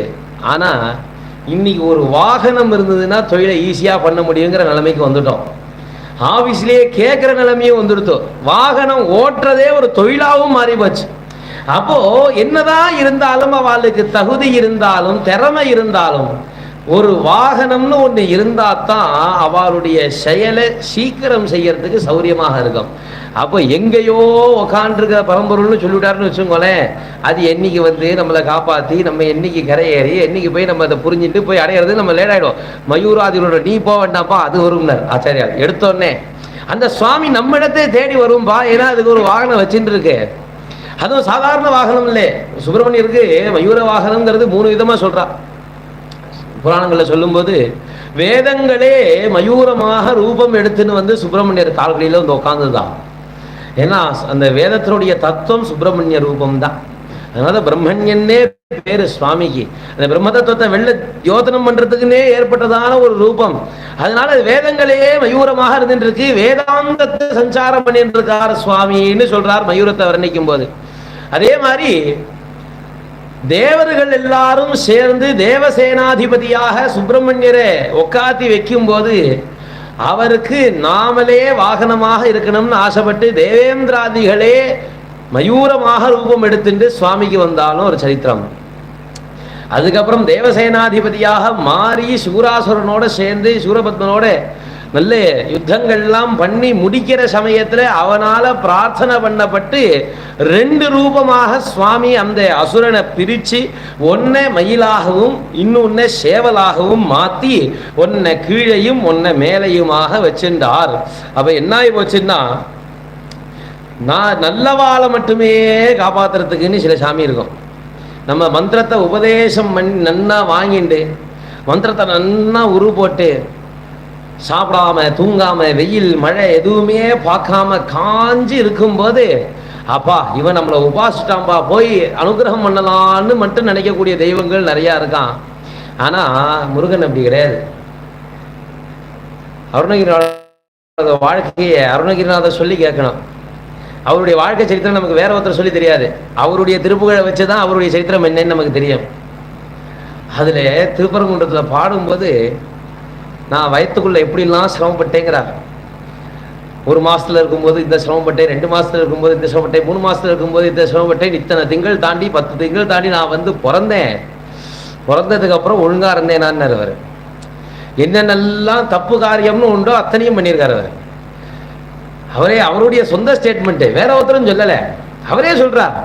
ஆனா இன்னைக்கு ஒரு வாகனம் இருந்ததுன்னா தொழிலை ஈஸியா பண்ண முடியுங்கிற நிலைமைக்கு வந்துட்டோம். ஆபீஸ்லயே கேட்கிற நிலைமையும் வந்துடுத்தோம். வாகனம் ஓட்டுறதே ஒரு தொழிலாவும் மாறி போச்சு. அப்போ என்னதான் இருந்தாலும் அவளுக்கு தகுதி இருந்தாலும் திறமை இருந்தாலும் ஒரு வாகனம்னு ஒண்ணு இருந்தா தான் அவளுடைய செயலை சீக்கிரம் செய்யறதுக்கு சௌரியமாக இருக்கும். அப்போ எங்கேயோ உக்காண்டிருக்கிற பரம்பொருள்னு சொல்லிவிட்டாருன்னு வச்சுக்கோங்களேன், அது என்னைக்கு வந்து நம்மளை காப்பாற்றி நம்ம என்னைக்கு கரையேறி என்னைக்கு போய் நம்ம அதை புரிஞ்சுட்டு போய் அடையிறது நம்ம லேட் ஆகிடும். மயூராதிகளோட நீ போக வேண்டாம்ப்பா அது வரும்னார் ஆச்சாரியா. எடுத்தோடனே அந்த சுவாமி நம்ம இடத்தை தேடி வரும்பா. ஏன்னா அதுக்கு ஒரு வாகனம் வச்சுட்டு இருக்கு. அதுவும் சாதாரண வாகனம் இல்லை. சுப்பிரமணியருக்கு மயூர வாகனம்ங்கிறது 3 விதமா சொல்றா. புராணங்கள்ல சொல்லும்போது வேதங்களே மயூரமாக ரூபம் எடுத்துன்னு வந்து சுப்பிரமணியர் கால்களில வந்து உட்கார்ந்துதான். ஏன்னா அந்த வேதத்தினுடைய தத்துவம் சுப்பிரமணிய ரூபம் தான். அதனால பிரம்மண்யன்னே பேரு சுவாமிக்கு. அந்த பிரம்ம தத்துவத்தை வெள்ள யோதனம் பண்றதுக்குன்னே ஏற்பட்டதான ஒரு ரூபம். அதனால வேதங்களே மயூரமாக இருந்துட்டு இருக்கு. வேதாந்தத்தை சஞ்சாரம் பண்ணிட்டு இருக்கார் சுவாமின்னு சொல்றார் மயூரத்தை வர்ணிக்கும் போது. அதே மாதிரி தேவர்கள் எல்லாரும் சேர்ந்து தேவசேனாதிபதியாக சுப்பிரமணியரை உட்காத்தி வைக்கும் போது அவருக்கு நாமளே வாகனமாக இருக்கணும்னு ஆசைப்பட்டு தேவேந்திராதிகளே மயூரமாக ரூபம் எடுத்துட்டு சுவாமிக்கு வந்தாலும் ஒரு சரித்திரம். அதுக்கப்புறம் தேவசேனாதிபதியாக மாறி சூராசுரனோட சேர்ந்து சூரபத்மனோட நல்ல யுத்தங்கள்லாம் பண்ணி முடிக்கிற சமயத்துல அவனால பிரார்த்தனை பண்ணப்பட்டு 2 ரூபமாக சுவாமி அந்த அசுரனை பிரிச்சு ஒன்னை மயிலாகவும் இன்னொன்ன சேவலாகவும் மாத்தி ஒன்னை கீழையும் ஒன்னை மேலையுமாக வச்சிருந்தார். அப்ப என்ன ஆகி போச்சுன்னா, நான் நல்லவாளை மட்டுமே காப்பாத்துறதுக்குன்னு சில சாமி இருக்கும். நம்ம மந்திரத்தை உபதேசம் பண்ணி நன்னா வாங்கிண்டு மந்திரத்தை நன்னா உரு போட்டு சாப்பிடாம தூங்காம வெயில் மழை எதுவுமே பார்க்காம காஞ்சி இருக்கும்போது அப்பா இவன் நம்மளை உபாசிட்டான்பா போய் அனுகிரகம் பண்ணலான்னு மட்டும் நினைக்கக்கூடிய தெய்வங்கள் நிறையா இருக்கான். ஆனா முருகன் அப்படி கிடையாது. அருணகிரிநாத வாழ்க்கையை அருணகிரிநாதர் சொல்லி கேட்கணும். அவருடைய வாழ்க்கை சரித்திரம் நமக்கு வேற ஒருத்தர் சொல்லி தெரியாது. அவருடைய திருப்புகழை வச்சுதான் அவருடைய சரித்திரம் என்னன்னு நமக்கு தெரியும். அதுல திருப்பரங்குன்றத்துல பாடும்போது நான் வயத்துக்குள்ள எப்படிலாம் சிரமப்பட்டேங்கிறார். 1 மாசத்துல இருக்கும்போது இந்த சிரமப்பட்டேன், 2 மாசத்துல இருக்கும்போது இந்த சிரமப்பட்டேன், 3 மாசத்துல இருக்கும்போது இந்த சிரமப்பட்டேன், இத்தனை திங்கள் தாண்டி 10 திங்கள் தாண்டி நான் வந்து பிறந்தேன். பிறந்ததுக்கு அப்புறம் ஒழுங்கா இருந்தேன் நான். அவர் என்னென்னலாம் தப்பு காரியம்னு உண்டோ அத்தனையும் பண்ணியிருக்காரு. அவரே அவருடைய சொந்த ஸ்டேட்மெண்ட், வேற ஒருத்தரும் சொல்லல. அவரே சொல்றார்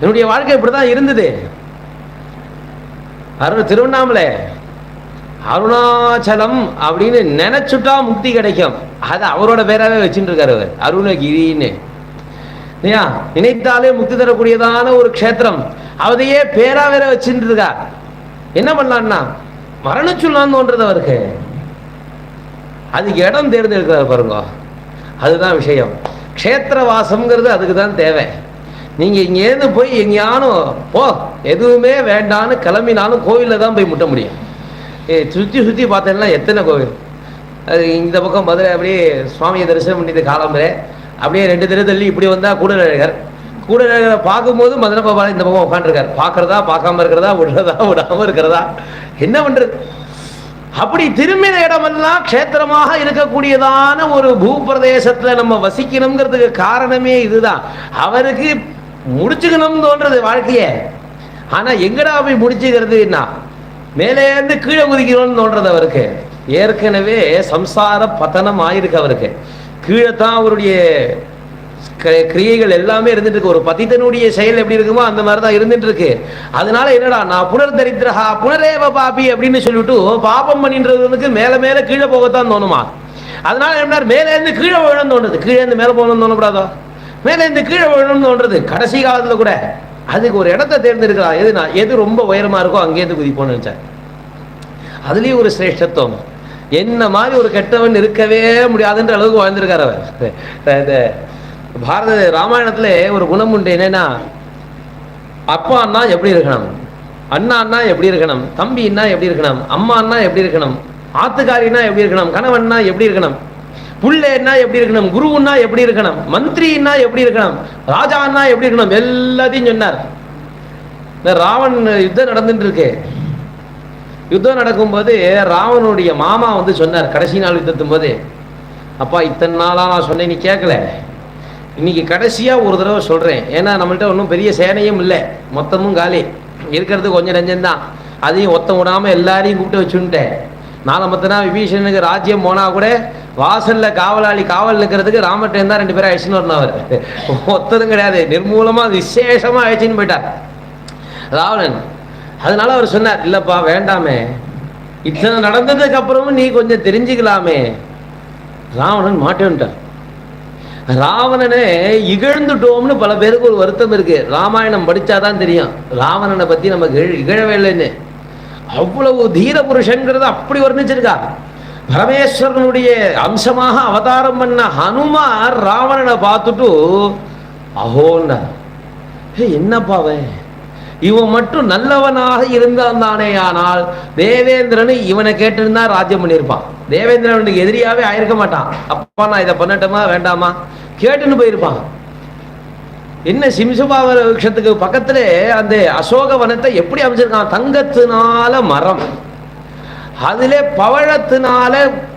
என்னுடைய வாழ்க்கை இப்படிதான் இருந்தது. திருவண்ணாமலை அருணாச்சலம் அப்படின்னு நினைச்சுட்டா முக்தி கிடைக்கும். அது அவரோட பேராவே வச்சுட்டு இருக்காரு அவர், அருணகிரின்னு. நினைத்தாலே முக்தி தரக்கூடியதான ஒரு க்ஷேத்திரம், அதையே பேரா வேற வச்சுட்டு இருக்கா. என்ன பண்ணலான்னா மரணம் சொல்லான்னு தோன்றது அவருக்கு. அதுக்கு இடம் தேர்ந்தெடுக்கிறார் பாருங்க, அதுதான் விஷயம். க்ஷேத்திரவாசம்ங்கிறது அதுக்கு தான் தேவை. நீங்க இங்கேருந்து போய் எங்கேயானும் போ எதுவுமே வேண்டான்னு கிளம்பினாலும் கோவிலில் தான் போய் முட்ட முடியும். சுற்றி பார்த்தேன்னா எத்தனை கோவில். அது இந்த பக்கம் மதுரை அப்படியே சுவாமியை தரிசனம் பண்ணிட்டு காலம்புரை அப்படியே 2 தெரு தள்ளி இப்படி வந்தா கூடலழகர். கூடலழகரை பார்க்கும்போது மதுரை பாபா இந்த பக்கம் உட்காந்துருக்கார். பார்க்கறதா பார்க்காம இருக்கிறதா, விடாம இருக்கிறதா, என்ன பண்றது? அப்படி திரும்பின இடமெல்லாம் க்ஷேத்திரமாக இருக்கக்கூடியதான ஒரு பூப்பிரதேசத்துல நம்ம வசிக்கணுங்கிறதுக்கு காரணமே இதுதான். அவருக்கு முடிச்சுக்கணும்னு தோன்றது வாழ்க்கைய. ஆனா எங்கடா போய் முடிச்சுக்கிறதுன்னா மேலேருந்து கீழே குதிக்கணும்னு தோன்றது அவருக்கு. ஏற்கனவே சம்சார பதனம் ஆயிருக்கு அவருக்கு. கீழே தான் அவருடைய கிரியைகள் எல்லாமே இருந்துட்டு இருக்கு. ஒரு பதித்தனுடைய செயல் எப்படி இருக்குமோ அந்த மாதிரிதான் இருந்துட்டு இருக்கு. அதனால என்னடா நான் புனர் தரித்திரஹா புனரேவ பாபி அப்படின்னு சொல்லிட்டு பாபம் பண்ணின்றதுக்கு மேல மேல கீழே போகத்தான் தோணுமா. அதனால என்ன மேலே இருந்து கீழே விழணும்னு தோணுது. கீழே இருந்து மேல போகணும்னு தோணப்படாதோ, மேலே இருந்து கீழே விழணும்னு தோன்றது. கடைசி காலத்துல கூட அதுக்கு ஒரு இடத்தை தேர்ந்தெடுக்கலாம். எது ரொம்ப உயரமா இருக்கோ அங்கேருந்து குதிப்போன்னு நினைச்சேன். அதுலயும் ஒரு சிரேஷ்டத்துவம். என்ன மாதிரி ஒரு கெட்டவன் இருக்கவே முடியாதுன்ற அளவுக்கு வாழ்ந்திருக்காரு அவர். பாரத ராமாயணத்துல ஒரு குணம் உண்டு. என்னன்னா அப்பா அண்ணா எப்படி இருக்கணும், அண்ணா அண்ணா எப்படி இருக்கணும், தம்பின்னா எப்படி இருக்கணும், அம்மா அண்ணா எப்படி இருக்கணும், ஆத்துக்காரின்னா எப்படி இருக்கணும், கணவன்னா எப்படி இருக்கணும், புள்ளேன்னா எப்படி இருக்கணும், குருன்னா எப்படி இருக்கணும், மந்திரின்னா எப்படி இருக்கணும், ராஜான்னா எப்படி இருக்கணும், எல்லாத்தையும் சொன்னார். இந்த ராவன் யுத்தம் நடந்துட்டு இருக்கு. யுத்தம் நடக்கும்போது ராவனுடைய மாமா வந்து சொன்னார் கடைசி நாள் யுத்தத்தும் போது, அப்பா இத்தனை நாளா நான் சொன்னேன் நீ கேட்கல, இன்னைக்கு கடைசியா ஒரு தடவை சொல்றேன். ஏன்னா நம்மள்ட்ட ஒன்றும் பெரிய சேனையும் இல்லை, மொத்தமும் காலி, இருக்கிறது கொஞ்சம் நெஞ்சம்தான். அதையும் ஒத்தம் விடாம எல்லாரையும் கூப்பிட்டு வச்சுட்டேன். நாளை மத்தனா விபீஷணனுக்கு ராஜ்யம் போனா கூட வாசல்ல காவலாளி காவல் இருக்கிறதுக்கு ராமர்கிட்ட தான் 2 பேரும் அழிச்சுன்னு வரணும். அவர் ஒத்ததும் கிடையாது, நிர்மூலமா விசேஷமா அழிச்சுன்னு போயிட்டார் ராவணன். அதனால அவர் சொன்னார் இல்லப்பா வேண்டாமே, இத்தனை நடந்ததுக்கு அப்புறமும் நீ கொஞ்சம் தெரிஞ்சுக்கலாமே. ராவணன் மாட்டேன்ட்டார். ராவணனை இகழ்ந்துட்டோம்னு பல பேருக்கு ஒரு வருத்தம் இருக்கு. ராமாயணம் படிச்சாதான் தெரியும் ராவணனை பத்தி நமக்கு இகழவே இல்லைன்னு. அவ்வளவு தீர புருஷங்கிறத அப்படி வர்ணிச்சிருக்கா. பரமேஸ்வரனுடைய அம்சமாக அவதாரம் பண்ண ஹனுமார் ராவணனை பார்த்துட்டு அஹோன்னா என்னப்பாவன் இவன் மட்டும் நல்லவனாக இருந்தான் தானே, ஆனால் தேவேந்திரனு இவனை கேட்டிருந்தா ராஜ்யம் பண்ணியிருப்பான். தேவேந்திரனுக்கு எதிரியாவே ஆயிருக்க மாட்டான். அப்பா நான் இதை பண்ணட்டுமா வேண்டாமா கேட்டுன்னு போயிருப்பான். என்ன சிம்சுபாவ விருட்சத்துக்கு பக்கத்துல அந்த அசோக வனத்தை எப்படி அமைச்சிருக்கான், தங்கத்தினால மரம், அதுல பவழத்தினால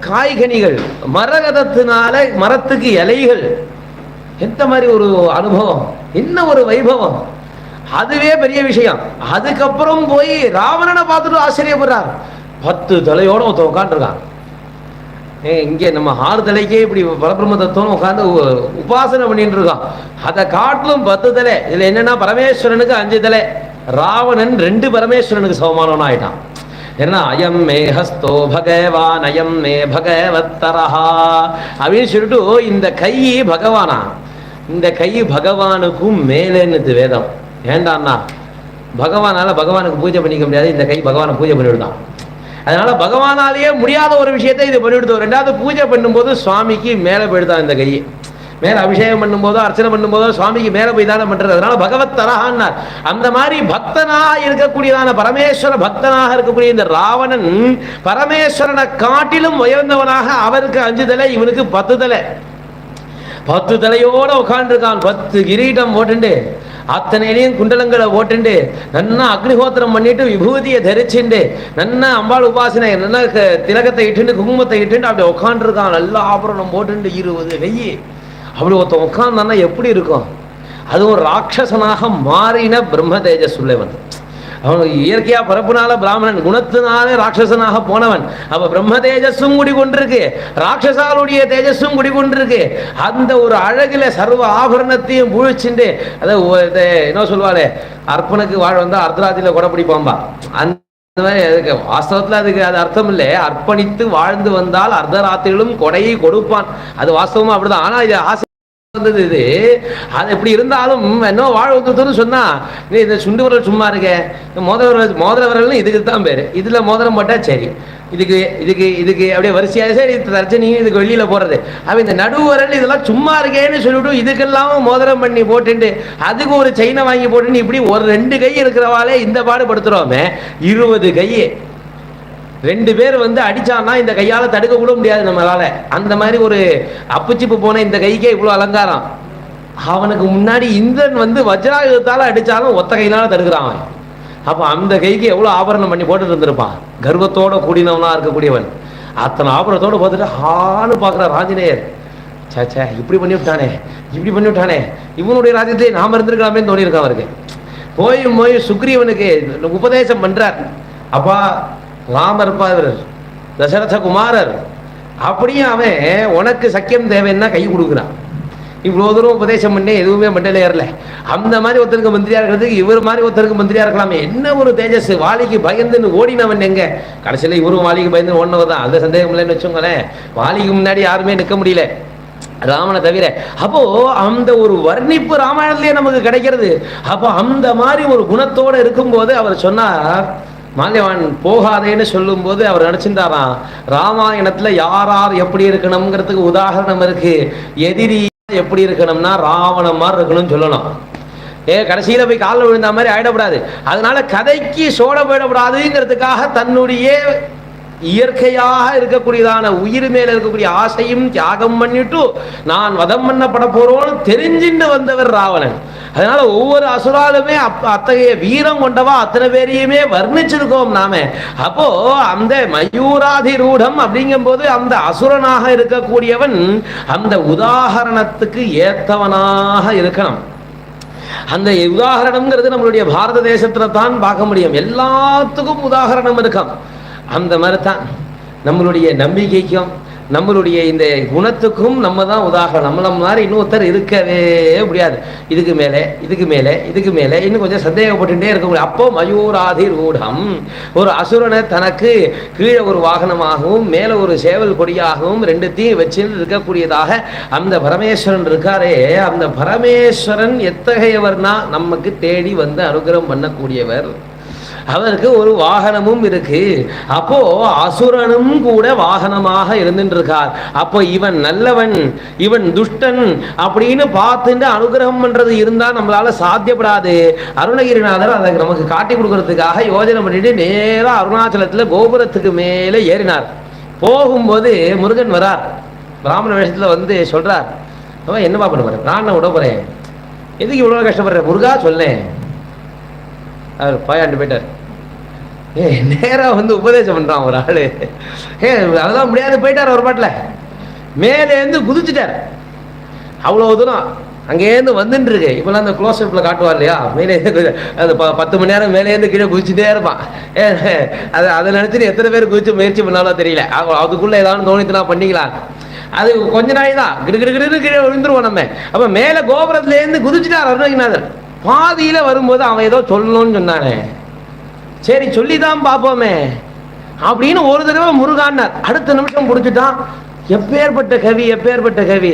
காய்கனிகள், மரகதத்தினால மரத்துக்கு இலைகள். எந்த மாதிரி ஒரு அனுபவம், என்ன ஒரு வைபவம், அதுவே பெரிய விஷயம். அதுக்கப்புறம் போய் ராவணனை பார்த்துட்டு ஆச்சரியப்படுறார். 10 தலையோட ஒருத்தன் உட்காந்துருக்கான். இங்கே நம்ம 6 தலைக்கே இப்படி பரபிரம்ம தத்துவம் உட்காந்து உபாசனை பண்ணிட்டு இருக்கான். அதை காட்டிலும் 10 தலை. இதுல என்னன்னா பரமேஸ்வரனுக்கு 5 தலை, ராவணன் 2 பரமேஸ்வரனுக்கு சமமானவன் ஆயிட்டான். ஏன்னா அயம் மே ஹஸ்தோ பகவான் அயம் மே பகவத்தரஹா அப்படின்னு சொல்லிட்டு இந்த கை பகவானா, இந்த கை பகவானுக்கும் மேலேன்னு வேதம். ஏண்டான்னா பகவானுக்கு பூஜை பண்ணிக்க முடியாது, இந்த கை பகவானை பூஜை பண்ணிவிடுதான். அதனால பகவானாலேயே முடியாத ஒரு விஷயத்தை இது பண்ணிவிடுது. ரெண்டாவது பூஜை பண்ணும்போது சுவாமிக்கு மேலே போயிடுதான் இந்த கையை. மேலே அபிஷேகம் பண்ணும்போதோ அர்ச்சனை பண்ணும்போதோ சுவாமிக்கு மேலே போய் தானே பண்றது. அதனால பகவத் தரஹான்னார். அந்த மாதிரி பக்தனாக இருக்கக்கூடியதான பரமேஸ்வர பக்தனாக இருக்கக்கூடிய இந்த ராவணன் பரமேஸ்வரனை காட்டிலும் உயர்ந்தவனாக, அவருக்கு 5 தலை, இவனுக்கு 10 தலை. 10 தலையோட உட்காந்துருக்கான். 10 கிரீடம் போட்டுண்டு, அத்தனையிலையும் குண்டலங்களை போட்டுண்டு, நன்னா அக்னிஹோத்திரம் பண்ணிட்டு, விபூதியை தரிச்சுண்டு, நன்னா அம்பாள் உபாசனை, நல்லா திலகத்தை இட்டுண்டு, குங்குமத்தை இட்டுண்டு அப்படி உட்காந்துருக்கான். நல்லா ஆபரணம் போட்டுண்டு 20 கை. அப்படி ஒருத்தன் உட்கார்ந்தான்னா எப்படி இருக்கும்? அதுவும் ராட்சசனாக மாறின பிரம்ம தேஜஸ் உள்ளவன். அவனுக்கு இயற்கையா பரப்புனால பிராமணன், குணத்தினாலே ராட்சசனாக போனவன். அப்ப பிரம்ம தேஜஸும் குடிகொண்டிருக்கு, ராட்சசாலுடைய தேஜஸும் குடிகொண்டிருக்கு. அந்த ஒரு அழகில சர்வ ஆபரணத்தையும் புழிச்சுண்டு, அதை என்ன சொல்லுவாளே, அர்ப்பனுக்கு வாழ் வந்தா அர்த்தராத்திரியில கொடை பிடிப்பாம்பா, அந்த மாதிரி அதுக்கு வாஸ்தவத்துல அதுக்கு அது அர்த்தம் இல்லை. அர்ப்பணித்து வாழ்ந்து வந்தால் அர்த்தராத்திரிகளும் கொடையை கொடுப்பான். அது வாஸ்தவமா அப்படிதான். ஆனா இது ஆசை வந்தது. இது அது எப்படி இருந்தாலும் என்ன வாழ் வந்துன்னு சொன்னா, நீ இந்த சுண்டு விரல் சும்மா இருக்க, மோதிர விரல்னு இதுக்கு தான் பேரு. இதுல மோதிரம் போட்டா சரி, இதுக்கு இதுக்கு இதுக்கு அப்படியே வரிசையாக சரி தர்ச்சனையும் இதுக்கு வெளியில போறது. அவ இந்த நடுவரல் இதெல்லாம் சும்மா இருக்கேன்னு சொல்லிவிட்டு இதுக்கெல்லாம் மோதிரம் பண்ணி போட்டுண்டு, அதுக்கு ஒரு செயினை வாங்கி போட்டுன்னு இப்படி ஒரு 2 கை இருக்கிறவாளே இந்த பாடுபடுத்துறோமே. 20 கையே 2 பேர் வந்து அடிச்சான்னா இந்த கையால தடுக்க கூட முடியாது நம்மளால. அந்த மாதிரி ஒரு அப்புச்சிப்பு போன இந்த கைக்கே இவ்வளவு அலங்காரம். அவனுக்கு முன்னாடி இந்திரன் வந்து வஜ்ராயுதத்தால அடிச்சாலும் ஒத்த கையினால தடுக்கிறான் அவன். அப்ப அந்த கைக்கு எவ்வளவு ஆபரணம் பண்ணி போட்டுட்டு இருந்திருப்பான். கர்வத்தோட கூடினவனா இருக்கக்கூடியவன். அத்தனை ஆபரணத்தோட பார்த்துட்டு ஹான்னு பாக்குற ராஜினேயர், சேச்சே இப்படி பண்ணி விட்டானே, இப்படி பண்ணி விட்டானே, இவனுடைய ராஜ்யத்தை நாம இருந்திருக்கலாமே தோணி இருக்கான் அவருக்கு. போய் சுக்ரீவனுக்கு உபதேசம் பண்றார். அப்பா ராமர் இருப்பார், தசரத குமாரர், அப்படியும் அவன் உனக்கு சக்கியம் தேவைன்னா கை கொடுக்குறான். இவ்வளோ தூரம் உபதேசம் பண்ணி எதுவுமே மண்டல ஏறல. அந்த மாதிரி ஒருத்தருக்கு மந்திரியா இருக்கிறதுக்கு இவர் மாதிரி ஒருத்தருக்கு மந்திரியா இருக்கலாமே. என்ன ஒரு தேஜஸ்! வாலிக்கு பயந்துன்னு ஓடினவன் எங்க? கடைசியில் இவரும் வாலிக்கு பயந்து ஓடினவர் தான். அந்த சந்தேகம் இல்லைன்னு வச்சுக்கோங்களேன். வாலிக்கு முன்னாடி யாருமே நிற்க முடியல ராமனை தவிர. அப்போ அந்த ஒரு வர்ணிப்பு ராமாயணத்திலேயே நமக்கு கிடைக்கிறது. அப்போ அந்த மாதிரி ஒரு குணத்தோடு இருக்கும்போது அவர் சொன்னார், மால்யவான் போகாதேன்னு சொல்லும் போது அவர் நினைச்சிருந்தாராம், ராமாயணத்துல யார் எப்படி இருக்கணும்ங்கிறதுக்கு உதாரணம் இருக்கு. எதிரி எப்படி இருக்கணும்னா ராவண மாதிரி இருக்கணும்னு சொல்லணும். கடைசியில போய் காலில் விழுந்த மாதிரி ஆயிடக்கூடாது. அதனால கதைக்கு சோட போயிடக்கூடாதுங்கிறதுக்காக தன்னுடைய இயற்கையாக இருக்கக்கூடியதான உயிர் மேல இருக்கக்கூடிய ஆசையும் தியாகம் பண்ணிட்டு நான் வதம் பண்ணப்பட போறோன்னு தெரிஞ்சுட்டு வந்தவர் ராவணன். அதனால ஒவ்வொரு அசுராலுமே அத்தகைய வீரம் கொண்டவா அத்தனை பேரையுமே வர்ணிச்சிருக்கோம் நாம. அப்போ அந்த மயூராதிரூடம் அப்படிங்கும் போது அந்த அசுரனாக இருக்கக்கூடியவன் அந்த உதாரணத்துக்கு ஏத்தவனாக இருக்கணும். அந்த உதாரணம்ங்கிறது நம்மளுடைய பாரத தேசத்துல தான் பார்க்க முடியும். எல்லாத்துக்கும் உதாரணம் இருக்கும். அந்த மாதிரி தான் நம்மளுடைய நம்பிக்கைக்கும் நம்மளுடைய இந்த குணத்துக்கும் நம்ம தான் உதாரணம். நம்மள மாதிரி இன்னொருத்தர் இருக்கவே முடியாது. இதுக்கு மேலே இதுக்கு மேலே இதுக்கு மேலே இன்னும் கொஞ்சம் சந்தேகப்பட்டுட்டே இருக்க முடியும். அப்போ மயூராதி ரூடம், ஒரு அசுரனை தனக்கு கீழே ஒரு வாகனமாகவும் மேலே ஒரு சேவல் கொடியாகவும் 2த்தையும் வச்சு இருக்கக்கூடியதாக அந்த பரமேஸ்வரன் இருக்காரே, அந்த பரமேஸ்வரன் எத்தகையவர்னா நமக்கு தேடி வந்து அனுகிரகம் பண்ணக்கூடியவர். அவருக்கு ஒரு வாகனமும் இருக்கு. அப்போ அசுரனும் கூட வாகனமாக இருந்துட்டு இருக்கார். அப்போ இவன் நல்லவன் இவன் துஷ்டன் அப்படின்னு பார்த்துட்டு அனுகிரகம் பண்றது இருந்தா நம்மளால சாத்தியப்படாது. அருணகிரிநாதர் அதை நமக்கு காட்டி கொடுக்கறதுக்காக யோஜனை பண்ணிட்டு நேரா அருணாச்சலத்துல கோபுரத்துக்கு மேலே ஏறினார். போகும்போது முருகன் வரார். பிராமண வேஷத்துல வந்து சொல்றார், அவன் என்னப்பா பண்ண போறேன், பிராணனை விட போறேன், எதுக்கு இவ்வளவு கஷ்டப்படுற முருகா சொல்லேன். அவர் பாயாண்டு போயிட்டார். நேரா வந்து உபதேசம் பண்றான் ஒரு ஆளு. அதெல்லாம் முடியாது போயிட்டார். ஒரு பாட்டில் மேலேருந்து குதிச்சுட்டார். அவ்வளவு தூரம் அங்கேருந்து வந்துட்டு இருக்கு. இப்பெல்லாம் அந்த க்ளோஸ் அப்ல காட்டுவார் இல்லையா, மேலே அது 10 மணி நேரம் மேலேருந்து கீழே குதிச்சுட்டே இருப்பான். அதை நினைச்சுட்டு எத்தனை பேர் குதிச்சு முயற்சி பண்ணாலும் தெரியல. அதுக்குள்ள ஏதாவது தோணித்துனா பண்ணிக்கலாம். அது கொஞ்ச நாள் தான் கிடுகிடு கீழே விழுந்துருவோம் நம்ம. அப்ப மேல கோபுரத்துல இருந்து குதிச்சுட்டார் அருணகிரிநாதர். பாதியில வரும்போது அவன் ஏதோ சொல்லணும்னு சொன்னானே, சரி சொல்லிதான் பார்ப்போமே அப்படின்னு ஒரு தடவை முருகான்னார். அடுத்த நிமிஷம் புடிச்சுட்டான். எப்பேற்பட்ட கவி, எப்பேற்பட்ட கவி!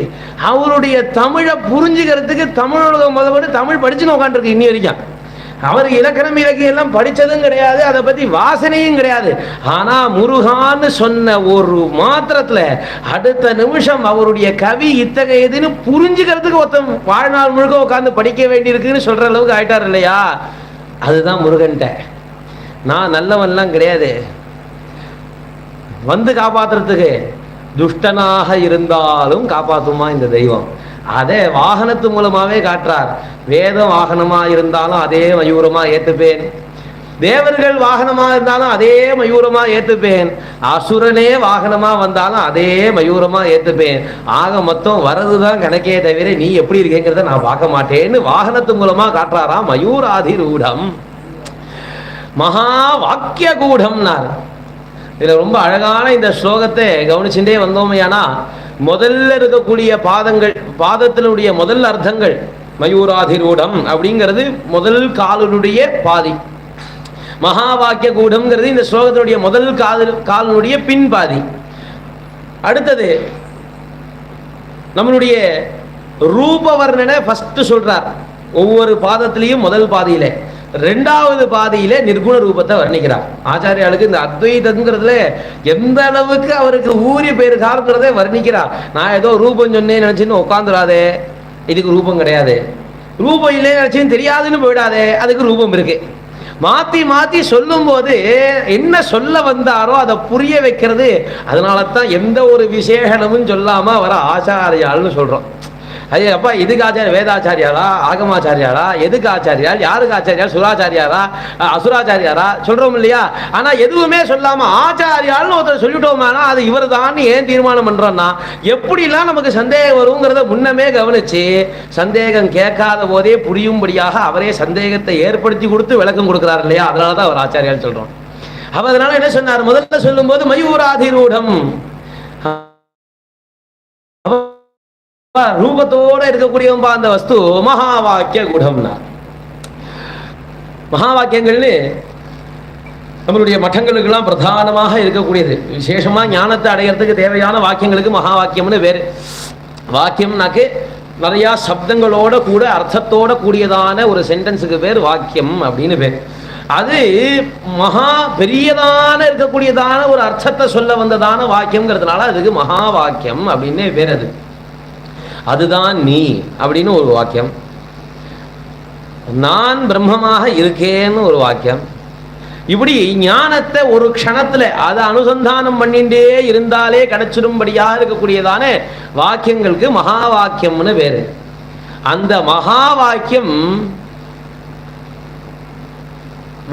அவருடைய தமிழை புரிஞ்சுக்கிறதுக்கு தமிழ் உலகம் முதல்பட்டு தமிழ் படிச்சுன்னு உட்காந்துருக்கு இன்னி வரைக்கும். அவர் இலக்கணம் இலக்கியம் எல்லாம் படிச்சதும் கிடையாது, அதை பத்தி வாசனையும் கிடையாது. ஆனா முருகான்னு சொன்ன ஒரு மாத்திரத்துல அடுத்த நிமிஷம் அவருடைய கவி இத்தகையதுன்னு புரிஞ்சுக்கிறதுக்கு ஒருத்தன் வாழ்நாள் முழுக்க உட்கார்ந்து படிக்க வேண்டியிருக்குன்னு சொல்ற அளவுக்கு ஆயிட்டார் இல்லையா? அதுதான் முருகன்ட்ட. நான் நல்லவன்லாம் கிடையாது, வந்து காப்பாத்துறதுக்கு துஷ்டனாக இருந்தாலும் காப்பாத்துமா இந்த தெய்வம். அதே வாகனத்து மூலமாவே காட்டுறார். வேதம் வாகனமா இருந்தாலும் அதே மயூரமா ஏத்துப்பேன், தேவர்கள் வாகனமா இருந்தாலும் அதே மயூரமா ஏத்துப்பேன், அசுரனே வாகனமா வந்தாலும் அதே மயூரமா ஏத்துப்பேன். ஆக மொத்தம் வரதுதான் கணக்கே தவிர நீ எப்படி இருக்கேங்கிறத நான் பார்க்க மாட்டேன்னு வாகனத்து மூலமா காட்டுறாராம். மயூராதிரூடம் மகா வாக்கிய கூடம்னார். இதுல ரொம்ப அழகான இந்த ஸ்லோகத்தை கவனிச்சுட்டே வந்தோமையானா, முதல்ல இருக்கக்கூடிய பாதங்கள், பாதத்தினுடைய முதல் அர்த்தங்கள் மயூராதிரூடம் அப்படிங்கிறது முதல் காலனுடைய பாதி, மகா வாக்கிய கூடம்ங்கிறது இந்த ஸ்லோகத்தினுடைய முதல் காலனுடைய பின் பாதி. அடுத்தது நம்மளுடைய ரூப வர்ணனை ஃபர்ஸ்ட் சொல்றார் ஒவ்வொரு பாதத்திலையும். முதல் பாதியில, ரெண்டாவது பாதியில நிர்குண ரூபத்தை வர்ணிக்கிறார். ஆச்சாரியாளுக்கு இந்த அத்வைதங்கிறதுல எந்த அளவுக்கு அவருக்கு ஊறி போயிருக்காருங்கிறத வர்ணிக்கிறார். நான் ஏதோ ரூபம் சொன்னேன்னு நினைச்சுன்னு உட்காந்துடாதே, இதுக்கு ரூபம் கிடையாது. ரூபம் இல்லைன்னு நினைச்சுன்னு தெரியாதுன்னு போயிடாதே, அதுக்கு ரூபம் இருக்கு. மாத்தி மாத்தி சொல்லும் போது என்ன சொல்ல வந்தாரோ அதை புரிய வைக்கிறது. அதனால தான் எந்த ஒரு விசேஷனமும் சொல்லாம வர ஆச்சாரியாள்னு சொல்றோம். ஐயா அப்பா இதுக்கு ஆச்சாரிய வேதாச்சாரியாரா ஆகமாச்சாரியாரா, எதுக்கு ஆச்சாரியார், யாருக்கு ஆச்சாரியார், சுராச்சாரியாரா அசுராச்சாரியாரா சொல்றோம் இல்லையா? ஆனா எதுவுமே சொல்லாம ஆச்சாரியால்னு ஒருத்தர் சொல்லிட்டோம்னா அது இவர் தான் ஏன் தீர்மானம் பண்றோம்னா, எப்படிலாம் நமக்கு சந்தேகம் வருங்கிறத முன்னமே கவனிச்சு சந்தேகம் கேட்காத போதே புரியும்படியாக அவரே சந்தேகத்தை ஏற்படுத்தி கொடுத்து விளக்கம் கொடுக்கிறார் இல்லையா? அதனாலதான் அவர் ஆச்சாரியால் சொல்றோம். அப்ப அதனால என்ன சொன்னார், முதல்ல சொல்லும் போது மயூராதிரூடம் ரூபத்தோட இருக்கக்கூடியவன்பா அந்த வஸ்து மகா வாக்கிய கூடம்னா. மகா வாக்கியங்கள்னு நம்மளுடைய மட்டங்களுக்கெல்லாம் பிரதானமாக இருக்கக்கூடியது. விசேஷமா ஞானத்தை அடையிறதுக்கு தேவையான வாக்கியங்களுக்கு மகா வாக்கியம்னு வேறு. வாக்கியம்னாக்கு நிறைய சப்தங்களோட கூட அர்த்தத்தோட கூடியதான ஒரு சென்டென்ஸுக்கு பேர் வாக்கியம் அப்படின்னு பேர். அது மகா பெரியதான இருக்கக்கூடியதான ஒரு அர்த்தத்தை சொல்ல வந்ததான வாக்கியம்ங்கிறதுனால அதுக்கு மகா வாக்கியம் அப்படின்னு பேர். அதுதான் நீ அப்படின்னு ஒரு வாக்கியம், நான் பிரம்மமாக இருக்கேன்னு ஒரு வாக்கியம். இப்படி ஞானத்தை ஒரு க்ஷணத்துல அதை அனுசந்தானம் பண்ணிட்டே இருந்தாலே கிடைச்சிடும்படியாக இருக்கக்கூடியதான வாக்கியங்களுக்கு மகா வாக்கியம்னு பேரு. அந்த மகா வாக்கியம்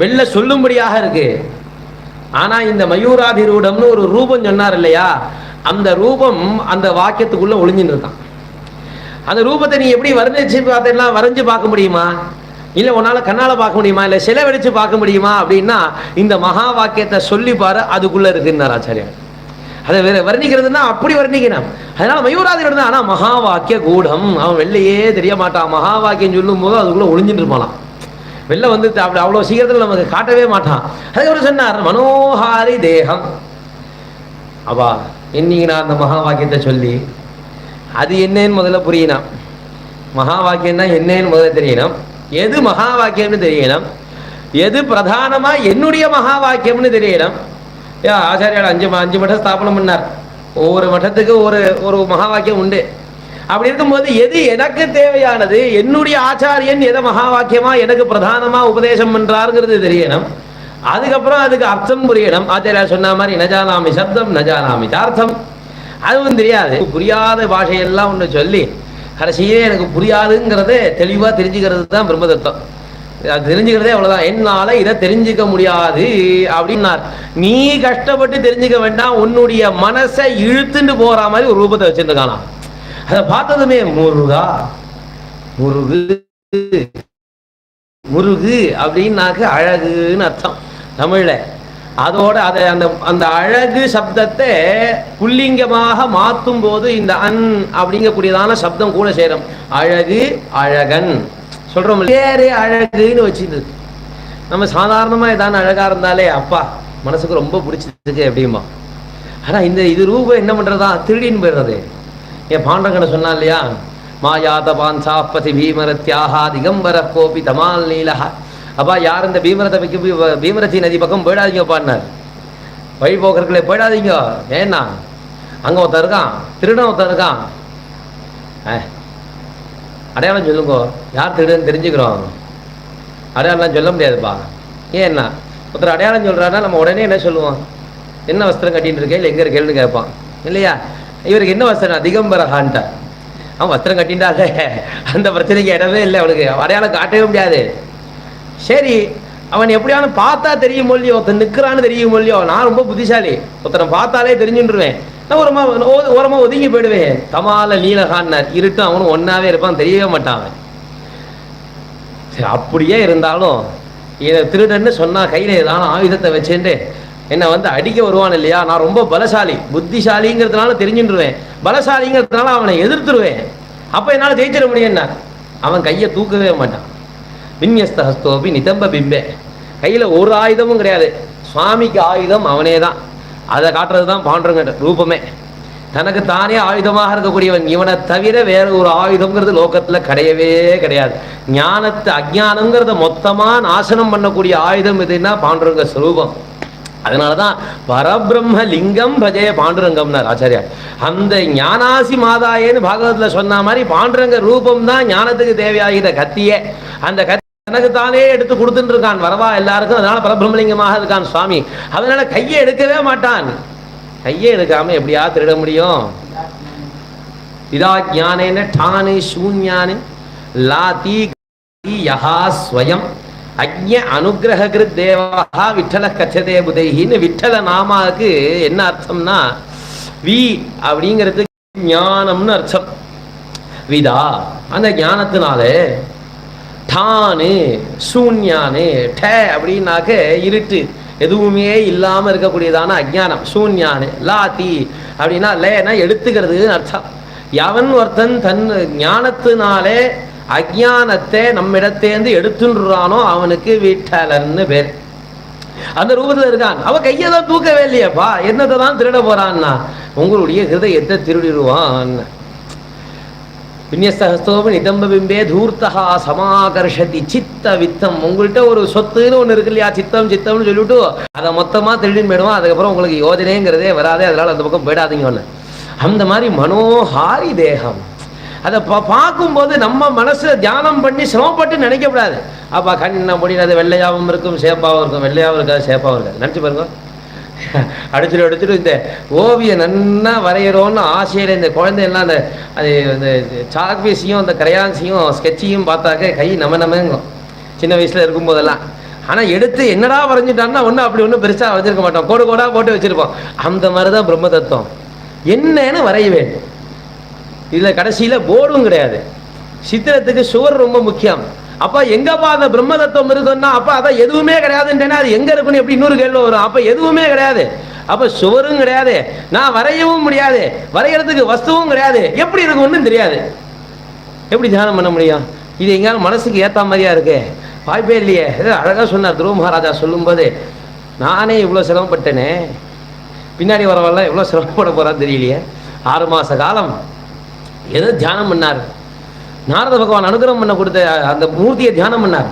வெளில சொல்லும்படியாக இருக்கு. ஆனா இந்த மயூராதிரூடம்னு ஒரு ரூபம் சொன்னார் இல்லையா, அந்த ரூபம் அந்த வாக்கியத்துக்குள்ள ஒளிஞ்சுன்னு இருக்கான். அந்த ரூபத்தை நீ எப்படி வர்ணிச்சு பார்த்தெல்லாம் வரைஞ்சு பார்க்க முடியுமா, இல்லை உன்னால கண்ணால பார்க்க முடியுமா, இல்லை சிலை வெடிச்சு பார்க்க முடியுமா அப்படின்னா இந்த மகா வாக்கியத்தை சொல்லி பாரு, அதுக்குள்ள இருக்குன்னார் ஆச்சாரியார். அதை வேற வர்ணிக்கிறதுனா அப்படி வர்ணிக்கணும். அதனால மயூராதிரூடம் தான். ஆனா மகா வாக்கிய கூடம் அவன் வெளிலையே தெரிய மாட்டான். மகா வாக்கியம் சொல்லும் போது அதுக்குள்ள ஒளிஞ்சுட்டு இருப்பானாம். வெளில வந்து அப்படி அவ்வளோ சீக்கிரத்தில் நமக்கு காட்டவே மாட்டான். அதுக்கப்புறம் சொன்னார் மனோஹாரி தேகம். அப்பா இன்னைக்கு நான் அந்த மகா வாக்கியத்தை சொல்லி அது என்னன்னு முதல்ல புரியணும். மகா வாக்கியம் தான் என்னன்னு முதல்ல தெரியணும். எது மகா வாக்கியம்னு தெரியணும், எது பிரதானமா என்னுடைய மகா வாக்கியம்னு தெரியணும். ஆச்சாரியால் அஞ்சு மட்டம் ஸ்தாபனம் பண்ணார். ஒவ்வொரு மட்டத்துக்கு ஒரு மகா வாக்கியம் உண்டு. அப்படி இருக்கும்போது எது எனக்கு தேவையானது, என்னுடைய ஆச்சாரியன் எதை மகா வாக்கியமா எனக்கு பிரதானமா உபதேசம் பண்றாருங்கிறது தெரியணும். அதுக்கப்புறம் அதுக்கு அர்த்தம் புரியணும். ஆச்சாரியார் சொன்ன மாதிரி நஜானாமி சப்தம் நஜானாமி அர்த்தம், அதுவும் தெரியாது. புரியாத பாஷையெல்லாம் ஒன்று சொல்லி கடைசியே எனக்கு புரியாதுங்கிறத தெளிவாக தெரிஞ்சுக்கிறது தான் பிரம்மதத்துவம். அது தெரிஞ்சுக்கிறதே அவ்வளோதான். என்னால இதை தெரிஞ்சுக்க முடியாது அப்படின்னார். நீ கஷ்டப்பட்டு தெரிஞ்சுக்க வேண்டாம், உன்னுடைய மனசை இழுத்துட்டு போற மாதிரி ஒரு ரூபத்தை வச்சிருக்கானா. அதை பார்த்ததுமே முருகா முருகு முருகு அப்படின்னாக்கு அழகுன்னு அர்த்தம் தமிழ்ல. அதோட அதை அந்த அழகு சப்தத்தை புல்லிங்கமாக மாற்றும் போது இந்த அன் அப்படிங்கக்கூடியதான சப்தம் கூட சேரும். அழகு அழகன் சொல்றோம், பேரே அழகுன்னு வச்சுது. நம்ம சாதாரணமா ஏதான அழகா இருந்தாலே அப்பா மனசுக்கு ரொம்ப பிடிச்சிருக்கு அப்படிமா. ஆனா இது ரூபம் என்ன பண்றதா, திருடின்னு போயிடுறது. என் பாண்டங்கனை சொன்னா இல்லையா, மாயாத பான்சாப்பதி பீமரத்யாகா திகம்பர கோபி தமால் நீலஹா. அப்பா யார் இந்த பீமரத்தி நதி பக்கம் போயிடாதீங்கப்பான்னார். வழிபோக்கர்களே போயிடாதீங்க, ஏன்னா அங்கே ஒருத்தன் இருக்கான், திருடன் ஒருத்தன் இருக்கான். அடையாளம் சொல்லுங்கோ, யார் திருடன்னு தெரிஞ்சுக்கிறோம். அடையாளம் சொல்ல முடியாதுப்பா. ஏன்னா ஒருத்தர் அடையாளம் சொல்கிறாருன்னா நம்ம உடனே என்ன சொல்லுவோம், என்ன வஸ்திரம் கட்டின்னு இருக்கே இல்லை எங்கே இருக்கேன்னு கேட்பான் இல்லையா. இவருக்கு என்ன வஸ்திரம், திகம்பரஹான்ட்ட. அவன் வஸ்திரம் கட்டின்றாங்க, அந்த பிரச்சனைக்கு இடமே இல்லை, அவனுக்கு அடையாளம் காட்டவே முடியாது. சரி, அவன் எப்படியானு பார்த்தா தெரியும் இல்லையோ, ஒருத்தன் நிற்கிறான்னு தெரியும் இல்லையோ. நான் ரொம்ப புத்திசாலி, ஒருத்தனை பார்த்தாலே தெரிஞ்சுட்டுருவேன். நான் ஓரமாக ஒதுங்கி போயிடுவேன். தமால நீலகான்னார், இருட்டும் அவனும் ஒன்றாவே இருப்பான், தெரியவே மாட்டான் அவன். சரி, அப்படியே இருந்தாலும் இதை திருடன்னு சொன்னால் கையில் ஏதான ஆயுதத்தை வச்சுட்டு என்னை வந்து அடிக்க வருவான் இல்லையா. நான் ரொம்ப பலசாலி, புத்திசாலிங்கிறதுனால தெரிஞ்சுட்டுருவேன், பலசாலிங்கிறதுனால அவனை எதிர்த்துருவேன். அப்போ என்னால் ஜெயிச்சிட முடியும்னா அவன் கையை தூக்கவே மாட்டான். வின்யஸ்த ஹஸ்தோபி நிதம்ப பிம்பே, கையில் ஒரு ஆயுதமும் கிடையாது. சுவாமிக்கு ஆயுதம் அவனே தான். அதை காட்டுறது தான் பாண்டுரங்க ரூபமே. தனக்கு தானே ஆயுதமாக இருக்கக்கூடியவன். இவனை தவிர வேற ஒரு ஆயுதம்ங்கிறது லோகத்தில் கிடையவே கிடையாது. ஞானத்தை அஜ்ஞானங்கிறத மொத்தமாக நாசனம் பண்ணக்கூடிய ஆயுதம் எதுன்னா பாண்டுரங்க ஸ்வரூபம். அதனால தான் பரபிரம்ம லிங்கம் பஜய பாண்டுரங்கம்னார் ஆச்சாரியார். அந்த ஞானாசி மாதாயேன்னு பாகவத்தில் சொன்ன மாதிரி பாண்டுரங்க ரூபம் தான் ஞானத்துக்கு தேவையாகிற கத்தியே. அந்த கத்தி எனக்கு தானே எடுத்து கொடுத்துட்டு இருக்கான் வரவா எல்லாருக்கும். அதனால பரபிரம்மலிங்கமாக இருக்கான் சுவாமி. அதனால கையை எடுக்கவே மாட்டான். கையை எடுக்காம எப்படியா திருட முடியும். இதா ஞானேன டானு சூன்யானு லாதி யஹா ஸ்வயம் அக்ஞ அனுகிரகிருத் தேவா விட்டல கச்சதே புதைஹின்னு விட்டல நாமாவுக்கு என்ன அர்த்தம்னா வி அப்படிங்கிறது ஞானம்னு அர்த்தம். விதா அந்த ஞானத்தினாலே, டானு சூன்யானு டே அப்படின்னாக்க இருட்டு, எதுவுமே இல்லாமல் இருக்கக்கூடியதான அஜ்ஞானம் சூன்யானு. லாத்தி அப்படின்னா லேனா எடுத்துக்கிறதுன்னு அர்த்தம். எவன் ஒருத்தன் தன் ஞானத்தினாலே அஜ்ஞானத்தை நம்மிடத்தேந்து எடுத்துன்றானோ அவனுக்கு விட்டலன்னு பேர். அந்த ரூபத்தில் இருக்கான். அவன் கையை தான் தூக்கவே இல்லையப்பா, என்னத்தை தான் திருட போறான்னா உங்களுடைய ஹிருதயத்தை திருடிடுவான். வின்யஸ்தஹஸ்தோபி நிதம்ப பிம்பே தூர்த்தகா சமாகர்ஷதி சித்த வித்தம். உங்கள்கிட்ட ஒரு சொத்துன்னு ஒன்று இருக்கு இல்லையா, சித்தம் சித்தம்னு சொல்லிவிட்டு அதை மொத்தமாக திருடின்னு போயிடுவான். அதுக்கப்புறம் உங்களுக்கு யோஜனைங்கிறதே வராதே, அதனால அந்த பக்கம் போயிடாதீங்க ஒன்று. அந்த மாதிரி மனோஹாரி தேகம். அதை பார்க்கும்போது நம்ம மனசை தியானம் பண்ணி சிரமப்பட்டு நினைக்கக்கூடாது. அப்பா கண்ணை முடியாது, வெள்ளையாகவும் இருக்கும் சேப்பாகவும் இருக்கும், வெள்ளையாகவும் இருக்காது சேப்பாகவும் இருக்காது. நினச்சி பாருங்க, அடிச்சுட்டு இந்த ஓவியம் நன்னா வரைகிறோன்னு ஆசையில் இந்த குழந்தையெல்லாம் அந்த அது இந்த சாக்பீஸையும் அந்த கிரையான்ஸையும் ஸ்கெட்சையும் பார்த்தாக்க கை நமங்கும் சின்ன வயசில் இருக்கும்போதெல்லாம். ஆனால் எடுத்து என்னடா வரைஞ்சிட்டான்னா ஒன்றும் அப்படி ஒன்றும் பெருசாக வச்சுருக்க மாட்டோம், கோடு கோடாக போட்டு வச்சுருப்போம். அந்த மாதிரி தான் பிரம்ம தத்துவம் என்னன்னு வரைய வேண்டும். இதில் கடைசியில் போர்டும் கிடையாது. சித்திரத்துக்கு சுவர் ரொம்ப முக்கியம். அப்போ எங்கப்பா அந்த பிரம்ம தத்துவம் இருக்குன்னா அப்போ அதான் எதுவுமே கிடையாதுன்றேன்னா அது எங்கே இருக்குன்னு எப்படி இன்னொரு கேள்வி வரும். அப்போ எதுவுமே கிடையாது, அப்போ சுவரும் கிடையாது, நான் வரையவும் முடியாது, வரைகிறதுக்கு வஸ்துவும் கிடையாது, எப்படி இருக்குன்னு தெரியாது. எப்படி தியானம் பண்ண முடியும்? இது எங்கேயாலும் மனசுக்கு ஏற்ற மாதிரியா இருக்கு, வாய்ப்பே இல்லையே. அழகாக சொன்னார் துருவ மகாராஜா சொல்லும்போது, நானே இவ்வளோ சிரமப்பட்டேனே, பின்னாடி வரவெல்லாம் எவ்வளோ சிரமப்பட போகிறான்னு தெரியலையே. 6 மாத காலம் ஏதோ தியானம் பண்ணார். நாரத பகவான் அனுகிரகம் பண்ண கொடுத்த அந்த மூர்த்தியை தியானம் பண்ணார்.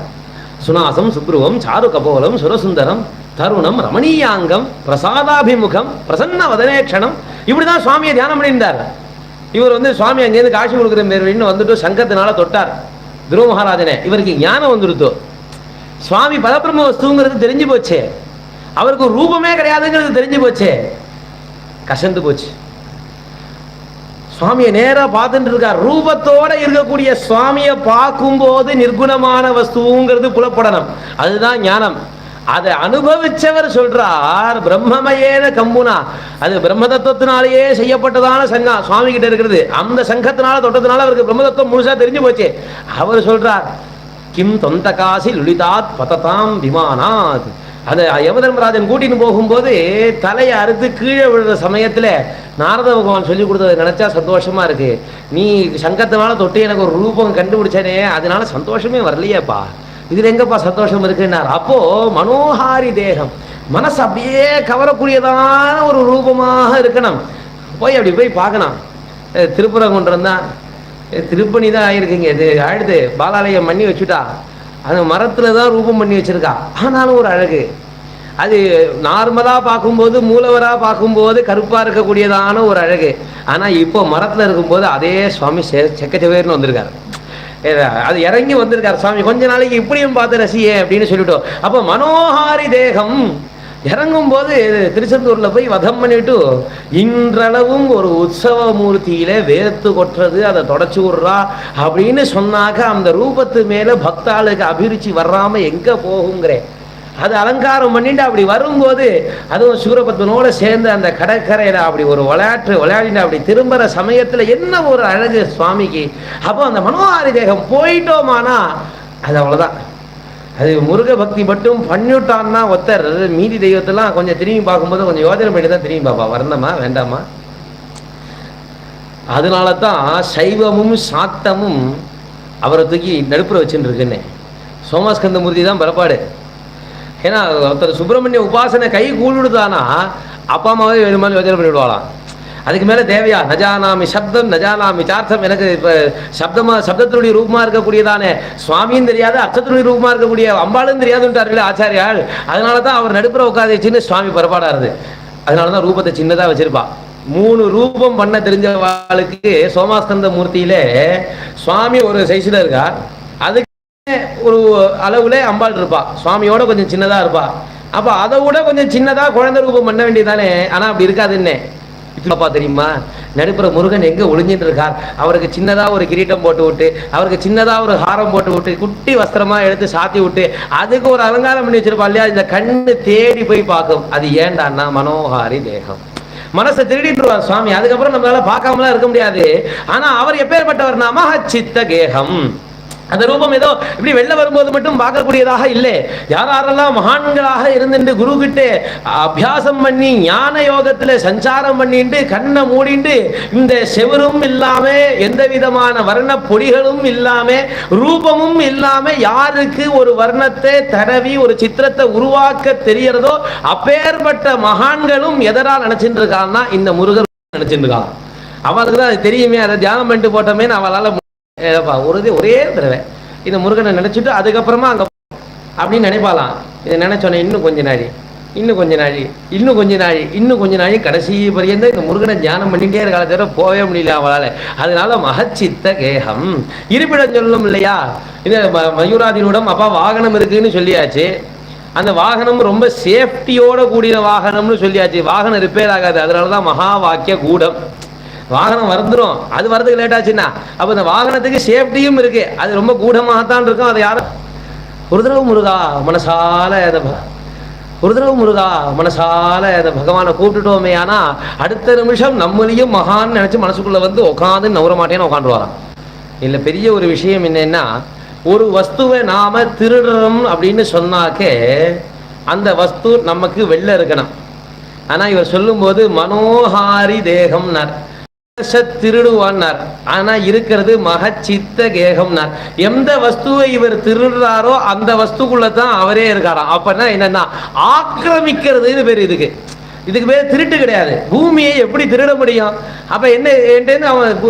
சுனாசம் சுப்ருவம் சாரு கபோலம் சுரசுந்தரம் தருணம் ரமணீயாங்கம் பிரசாதாபிமுகம் பிரசன்ன வதனேக்ஷணம். இப்படிதான் சுவாமியை தியானம் பண்ணியிருந்தார். இவர் வந்து சுவாமி அங்கேருந்து காட்சி கொடுக்குற மேற்வின்னு வந்துட்டு சங்கத்தினால தொட்டார் துருவ மகாராஜனே. இவருக்கு ஞானம் வந்துருத்தோ, சுவாமி பரபிரம்ம வஸ்துங்கிறது தெரிஞ்சு போச்சே, அவருக்கு ரூபமே கிடையாதுங்கிறது தெரிஞ்சு போச்சே, கசந்து போச்சு. சுவாமியை நேராக பார்த்துட்டு இருக்கார். ரூபத்தோட இருக்கக்கூடிய சுவாமியை பார்க்கும்போது நிர்குணமான வஸ்துங்கிறது புலப்படணும், அதுதான் ஞானம். அதை அனுபவிச்சவர் சொல்றார் பிரம்மமயேன கம்புனா, அது பிரம்ம தத்துவத்தினாலேயே செய்யப்பட்டதான சங்கம் சுவாமி கிட்ட இருக்கிறது. அந்த சங்கத்தினால தொட்டதுனால அவருக்கு பிரம்ம தத்துவம் முழுசா தெரிஞ்சு போச்சு. அவர் சொல்றார் கிம் தொந்த காசி லுலிதாத் பததாம் விமானாத். அது யமதர்மராஜன் கூட்டின்னு போகும்போது தலையை அறுத்து கீழே விழுற சமயத்தில் நாரத பகவான் சொல்லி கொடுத்ததை நினச்சா சந்தோஷமா இருக்கு. நீ சங்கத்தினால தொட்டு எனக்கு ஒரு ரூபம் கண்டுபிடிச்சனே, அதனால சந்தோஷமே வரலையேப்பா, இதில் எங்கப்பா சந்தோஷம் இருக்குன்னார். அப்போ மனோஹாரி தேகம், மனசு அப்படியே கவரக்கூடியதான ஒரு ரூபமாக இருக்கணும். போய் அப்படி போய் பார்க்கணும். திருப்பரங்குன்றம் தான், திருப்பணி தான் ஆகிருக்குங்க. இது ஆயிடுது, பாலாலயம் பண்ணி வச்சுட்டா. அந்த மரத்தில் தான் ரூபம் பண்ணி வச்சிருக்கா. ஆனாலும் ஒரு அழகு. அது நார்மலாக பார்க்கும்போது மூலவராக பார்க்கும்போது கருப்பாக இருக்கக்கூடியதான ஒரு அழகு. ஆனால் இப்போ மரத்தில் இருக்கும்போது அதே சுவாமி செக்கச்சவேர்னு வந்திருக்காரு. அது இறங்கி வந்திருக்காரு சுவாமி. கொஞ்ச நாளைக்கு இப்படியும் பார்த்து ரசியே அப்படின்னு சொல்லிட்டோம். அப்போ மனோஹாரி தேகம் இறங்கும் போது திருச்செந்தூர்ல போய் வதம் பண்ணிட்டு இன்றளவும் ஒரு உற்சவ மூர்த்தியில வேர்த்து கொட்டுறது, அதை தொடச்சு விடுறா அப்படின்னு சொன்னாக்க அந்த ரூபத்து மேல பக்தாளுக்கு அபிருச்சி வராம எங்க போகுங்கிறேன். அது அலங்காரம் பண்ணிட்டு அப்படி வரும்போது அதுவும் சூரபத்மனோட சேர்ந்து அந்த கடற்கரையில அப்படி ஒரு விளையாடிட்டு அப்படி திரும்புற சமயத்துல என்ன ஒரு அழகு சுவாமிக்கு. அப்போ அந்த மனோஹாரி தேகம் போயிட்டோமானா அது அவ்வளவுதான். அது முருக பக்தி மட்டும் பண்ணிவிட்டான்னா ஒருத்தர் மீதி தெய்வத்தெல்லாம் கொஞ்சம் திரும்பி பார்க்கும்போது கொஞ்சம் யோஜனை பண்ணி தான் திரும்பி பார்ப்பா, வரணுமா வேண்டாமா. அதனால தான் சைவமும் சாத்தமும் அவரை தூக்கி நடுப்புற வச்சுட்டு இருக்குன்னு. சோமஸ்கந்த மூர்த்தி தான் பரப்பாடு. ஏன்னா ஒருத்தர் சுப்பிரமணிய உபாசனை கை கூடுதானா அப்பா அம்மாவே வேணுமாதிரி யோஜனை பண்ணி விடுவாளாம். அதுக்கு மேலே தேவையா நஜானாமி சப்தம் நஜானாமி சார்த்தம். எனக்கு இப்போ சப்தத்தினுடைய ரூபமாக இருக்கக்கூடியதானே சுவாமியும் தெரியாது, அர்த்தத்தினுடைய ரூபமாக இருக்கக்கூடிய அம்பாளும் தெரியாதுன்ட்டார்களே ஆச்சாரியால். அதனால தான் அவர் நடுப்புற உட்காந்து சின்ன சுவாமி புறப்பாடாருது. அதனால தான் ரூபத்தை சின்னதாக வச்சிருப்பா. 3 ரூபம் பண்ண தெரிஞ்சவாளுக்கு சோமாஸ்கந்த மூர்த்தியில சுவாமி ஒரு சைஸில் இருக்கா, அதுக்கு ஒரு அளவுல அம்பாள் இருப்பா, சுவாமியோட கொஞ்சம் சின்னதாக இருப்பா. அப்போ அதை விட கொஞ்சம் சின்னதாக குழந்தை ரூபம் பண்ண வேண்டியதானே. ஆனால் அப்படி இருக்காதுன்னே. இப்பா தெரியுமா நடுப்புற முருகன் எங்க ஒளிஞ்சிட்டு இருக்கார். அவருக்கு சின்னதா ஒரு கிரீட்டம் போட்டு விட்டு, அவருக்கு சின்னதா ஒரு ஹாரம் போட்டு விட்டு, குட்டி வஸ்திரமா எடுத்து சாத்தி விட்டு, அதுக்கு ஒரு அலங்காரம் பண்ணி வச்சிருப்பா இல்லையா. இந்த கண்ணு தேடி போய் பார்க்கும். அது ஏண்டான்னா மனோஹாரி தேகம். மனசை திருடிட்டுருவார் சுவாமி. அதுக்கப்புறம் நம்மளால பார்க்காமலாம் இருக்க முடியாது. ஆனா அவர் எப்பேற்பட்டவர் நாம சித்த கேகம். அந்த ரூபம் ஏதோ இப்படி வெளில வரும்போது மட்டும் பார்க்கக்கூடியதாக இல்லை. யாரெல்லாம் மகான்களாக இருந்துட்டு குரு கிட்ட அபியாசம் பண்ணி ஞான யோகத்துல சஞ்சாரம் பண்ணிட்டு கண்ணை மூடிட்டு இந்த செவரும் இல்லாம எந்த விதமான வர்ண பொடிகளும் இல்லாம ரூபமும் இல்லாம யாருக்கு ஒரு வர்ணத்தை தடவி ஒரு சித்திரத்தை உருவாக்க தெரியறதோ அப்பேற்பட்ட மகான்களும் எதனால் நினைச்சிட்டு இருக்காங்கன்னா இந்த முருகர் நினைச்சிட்டு இருக்காங்க. அவளுக்கு தான் அது தெரியுமே, அதை தியானம் பண்ணிட்டு போட்டோமே அவளால ஒரே தடவை இந்த முருகனை நினைச்சிட்டு அதுக்கப்புறமா அங்க அப்படின்னு நினைப்பாலாம். இதை நினைச்சோன்னே இன்னும் கொஞ்ச நாழி இன்னும் கொஞ்ச நாழி இன்னும் கொஞ்ச நாழி இன்னும் கொஞ்ச நாழி கடைசி பரியந்த இந்த முருகனை தியானம் பண்ணிட்டே இருக்கால தவிர போவே முடியல அவளால. அதனால மகச்சித்த கேகம் இருப்பிடம் சொல்லும் இல்லையா. இந்த மயூராதினூடம் அப்பா வாகனம் இருக்குன்னு சொல்லியாச்சு. அந்த வாகனம் ரொம்ப சேஃப்டியோட கூடிய வாகனம்னு சொல்லியாச்சு. வாகனம் ரிப்பேர் ஆகாது. அதனாலதான் மகா வாக்கிய கூடம். வாகனம் வந்துடும், அது வரதுக்கு லேட் ஆச்சுன்னா அப்போ இந்த வாகனத்துக்கு சேஃப்டியும் இருக்கு. அது ரொம்ப கூடமாகத்தான் இருக்கும். அதை யாரும் ஒரு தடவை முருகா மனசால ஒரு தடவை முருகா மனசால அதை பகவானை கூப்பிட்டுட்டோமே. ஆனா அடுத்த நிமிஷம் நம்மளையும் மகான்னு நினைச்சு மனசுக்குள்ள வந்து உட்காந்து நவர மாட்டேன்னு உட்காந்துருவாராம். இல்லை பெரிய ஒரு விஷயம் என்னன்னா, ஒரு வஸ்துவை நாம திருடுறோம் அப்படின்னு சொன்னாக்க அந்த வஸ்து நமக்கு வெளில இருக்கணும். ஆனா இவர் சொல்லும்போது மனோஹாரி தேகம்னார், திருடுவான்னார். ஆனா இருக்கிறது மகச்சித்த கேகம்னார். எந்த வஸ்துவை இவர் திருடுறாரோ அந்த வஸ்துக்குள்ளதான் அவரே இருக்காராம். அப்பன்னா என்னன்னா ஆக்கிரமிக்கிறதுன்னு பேர். இதுக்கு பேர் திருட்டு கிடையாது. பூமியை எப்படி திருட முடியும்? அப்ப என்ன அவன்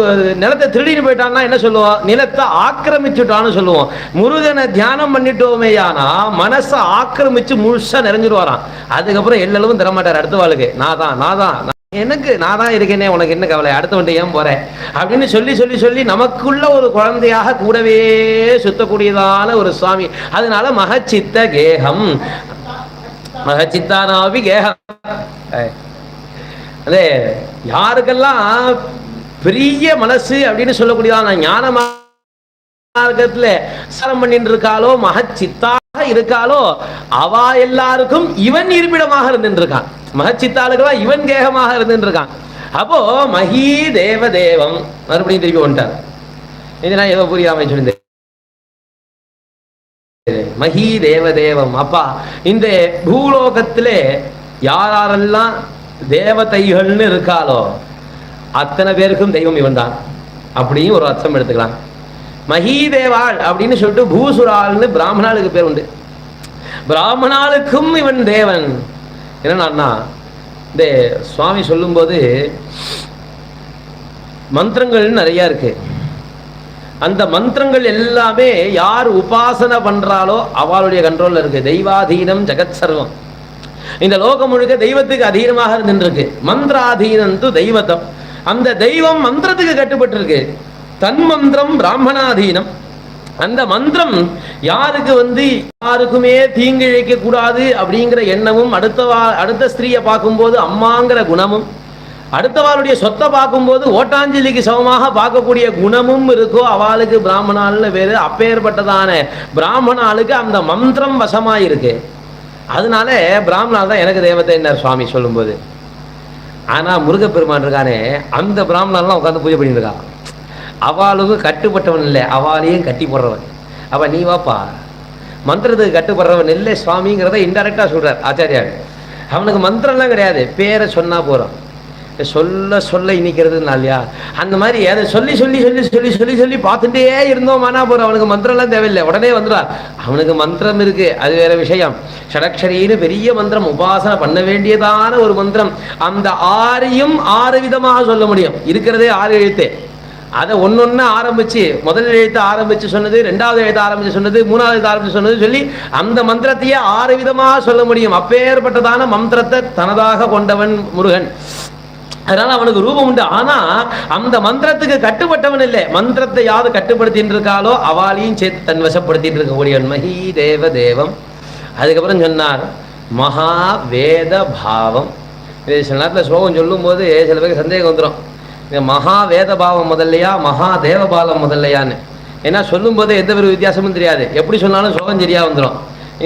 நிலத்தை திருடின்னு போயிட்டான்னா என்ன சொல்லுவோம்? நிலத்தை ஆக்கிரமிச்சுட்டான்னு சொல்லுவோம். முருகனை தியானம் பண்ணிட்டோமே ஆனா மனசை ஆக்கிரமிச்சு முழுசா நிறைஞ்சிருவாராம். அதுக்கப்புறம் எல்லளவும் தரமாட்டார் அடுத்த வாழ்க்கை. நான் தான் இருக்கேனே, உனக்கு என்ன கவலை, அடுத்தவன்ட்டு ஏன் போறேன் அப்படின்னு சொல்லி சொல்லி சொல்லி நமக்குள்ள ஒரு குழந்தையாக கூடவே சுத்தக்கூடியதான ஒரு சுவாமி. அதனால மகச்சித்த கேகம், மகச்சித்தானாவி கேகம். அதே யாருக்கெல்லாம் பெரிய மனசு அப்படின்னு சொல்லக்கூடியதான ஞான மார்க்கத்துல சரம் பண்ணிட்டு இருக்காளோ, மகச்சித்தாக இருக்காளோ, அவா எல்லாருக்கும் இவன் இருப்பிடமாக இருந்துட்டு இருக்கான். மகச்சித்தாளுக்கெல்லாம் இவன் கேகமாக இருந்துட்டு இருக்கான். அப்போ மகி தேவ தேவம் மறுபடியும் திருப்பி வந்துட்டார். இது நான் ஏதோ புரியாம சொல்லியிருந்தேன். மகி தேவ தேவம். அப்பா இந்த பூலோகத்திலே யாரெல்லாம் தேவதைகள்னு இருக்காளோ அத்தனை பேருக்கும் தெய்வம் இவன் தான் அப்படியும் ஒரு அர்த்தம் எடுத்துக்கலாம். மகீதேவாள் அப்படின்னு சொல்லிட்டு பூசுராள்னு பிராமணாளுக்கு பேர் உண்டு. பிராமணாளுக்கும் இவன் தேவன். என்னன்னா இந்த சுவாமி சொல்லும்போது மந்திரங்கள் நிறைய இருக்கு. அந்த மந்திரங்கள் எல்லாமே யார் உபாசனை பண்றாளோ அவளுடைய கண்ட்ரோல்ல இருக்கு. தெய்வாதீனம் ஜெகத் சர்வம். இந்த லோகம் முழுக்க தெய்வத்துக்கு அதீனமாக இருந்துருக்கு. மந்திராதீனம் து தெய்வத்தம். அந்த தெய்வம் மந்திரத்துக்கு கட்டுப்பட்டு இருக்கு. தன் மந்திரம் பிராமணாதீனம். அந்த மந்திரம் யாருக்கு யாருக்குமே தீங்கு இழைக்க கூடாது அப்படிங்கிற எண்ணமும், அடுத்த ஸ்திரீயை பார்க்கும்போது அம்மாங்கிற குணமும், அடுத்தவாளுடைய சொத்தை பார்க்கும்போது ஓட்டாஞ்சலிக்கு சமமாக பார்க்கக்கூடிய குணமும் இருக்கோ அவளுக்கு பிராமணால்னு பேரு. அப்பேற்பட்டதான பிராமணாளுக்கு அந்த மந்திரம் வசமாயிருக்கு. அதனால பிராமணால் தான் எனக்கு தேவத்தை என்ன சுவாமி சொல்லும்போது. ஆனா முருகப்பெருமான் இருக்கானே, அந்த பிராமணாலாம் உட்காந்து பூஜை பண்ணிட்டு இருக்கான். அவளுக்கு கட்டுப்பட்டவன் இல்லை, அவளையும் கட்டி போடுறவன். அவ நீ வாப்பா மந்திரத்துக்கு கட்டுப்படுறவன் இல்லை சுவாமிங்கிறத இன்டெரக்டா சொல்றார் ஆச்சாரியார். அவனுக்கு மந்திரம்லாம் கிடையாது, பேரை சொன்னா போறோம். சொல்ல சொல்ல இனிக்கிறது இல்லையா, அந்த மாதிரி அதை சொல்லி சொல்லி சொல்லி சொல்லி சொல்லி சொல்லி பார்த்துட்டே இருந்தோமானா போறோம். அவனுக்கு மந்திரம்லாம் தேவையில்லை, உடனே வந்துடுறார். அவனுக்கு மந்திரம் இருக்கு, அது வேற விஷயம். ஷடக்ஷரின்னு பெரிய மந்திரம், உபாசனை பண்ண வேண்டியதான ஒரு மந்திரம். அந்த 6 விதமாக சொல்ல முடியும். இருக்கிறதே 6 எழுத்து. அதை ஒன்னொன்னு ஆரம்பிச்சு, முதல் எழுத்து ஆரம்பிச்சு சொன்னது, 2வது எழுத்து ஆரம்பிச்சு சொன்னது, 3வது எழுத்து ஆரம்பிச்சு சொன்னது சொல்லி அந்த மந்திரத்தையே 6 விதமாக சொல்ல முடியும். அப்பேற்பட்டதான மந்திரத்தை தனதாக கொண்டவன் முருகன். அதனால அவனுக்கு ரூபம் உண்டு. ஆனா அந்த மந்திரத்துக்கு கட்டுப்பட்டவன் இல்லை. மந்திரத்தை யாரு கட்டுப்படுத்திட்டு இருக்காளோ அவளையும் சேர்த்து தன் வசப்படுத்திட்டு இருக்கக்கூடியவன் மகி தேவ தேவம். அதுக்கப்புறம் சொன்னார் மகா வேத பாவம். இது சில நேரத்தில் ஸ்லோகம் சொல்லும் போது சில பேருக்கு சந்தேகம் வந்துடும், இந்த மகா வேத பாவம் முதல்லையா மகா தேவ பாலம் முதல்லையான்னு. ஏன்னா சொல்லும் போது எந்த ஒரு வித்தியாசமும் தெரியாது, எப்படி சொன்னாலும் ஸ்லோகம் சரியா வந்துடும்.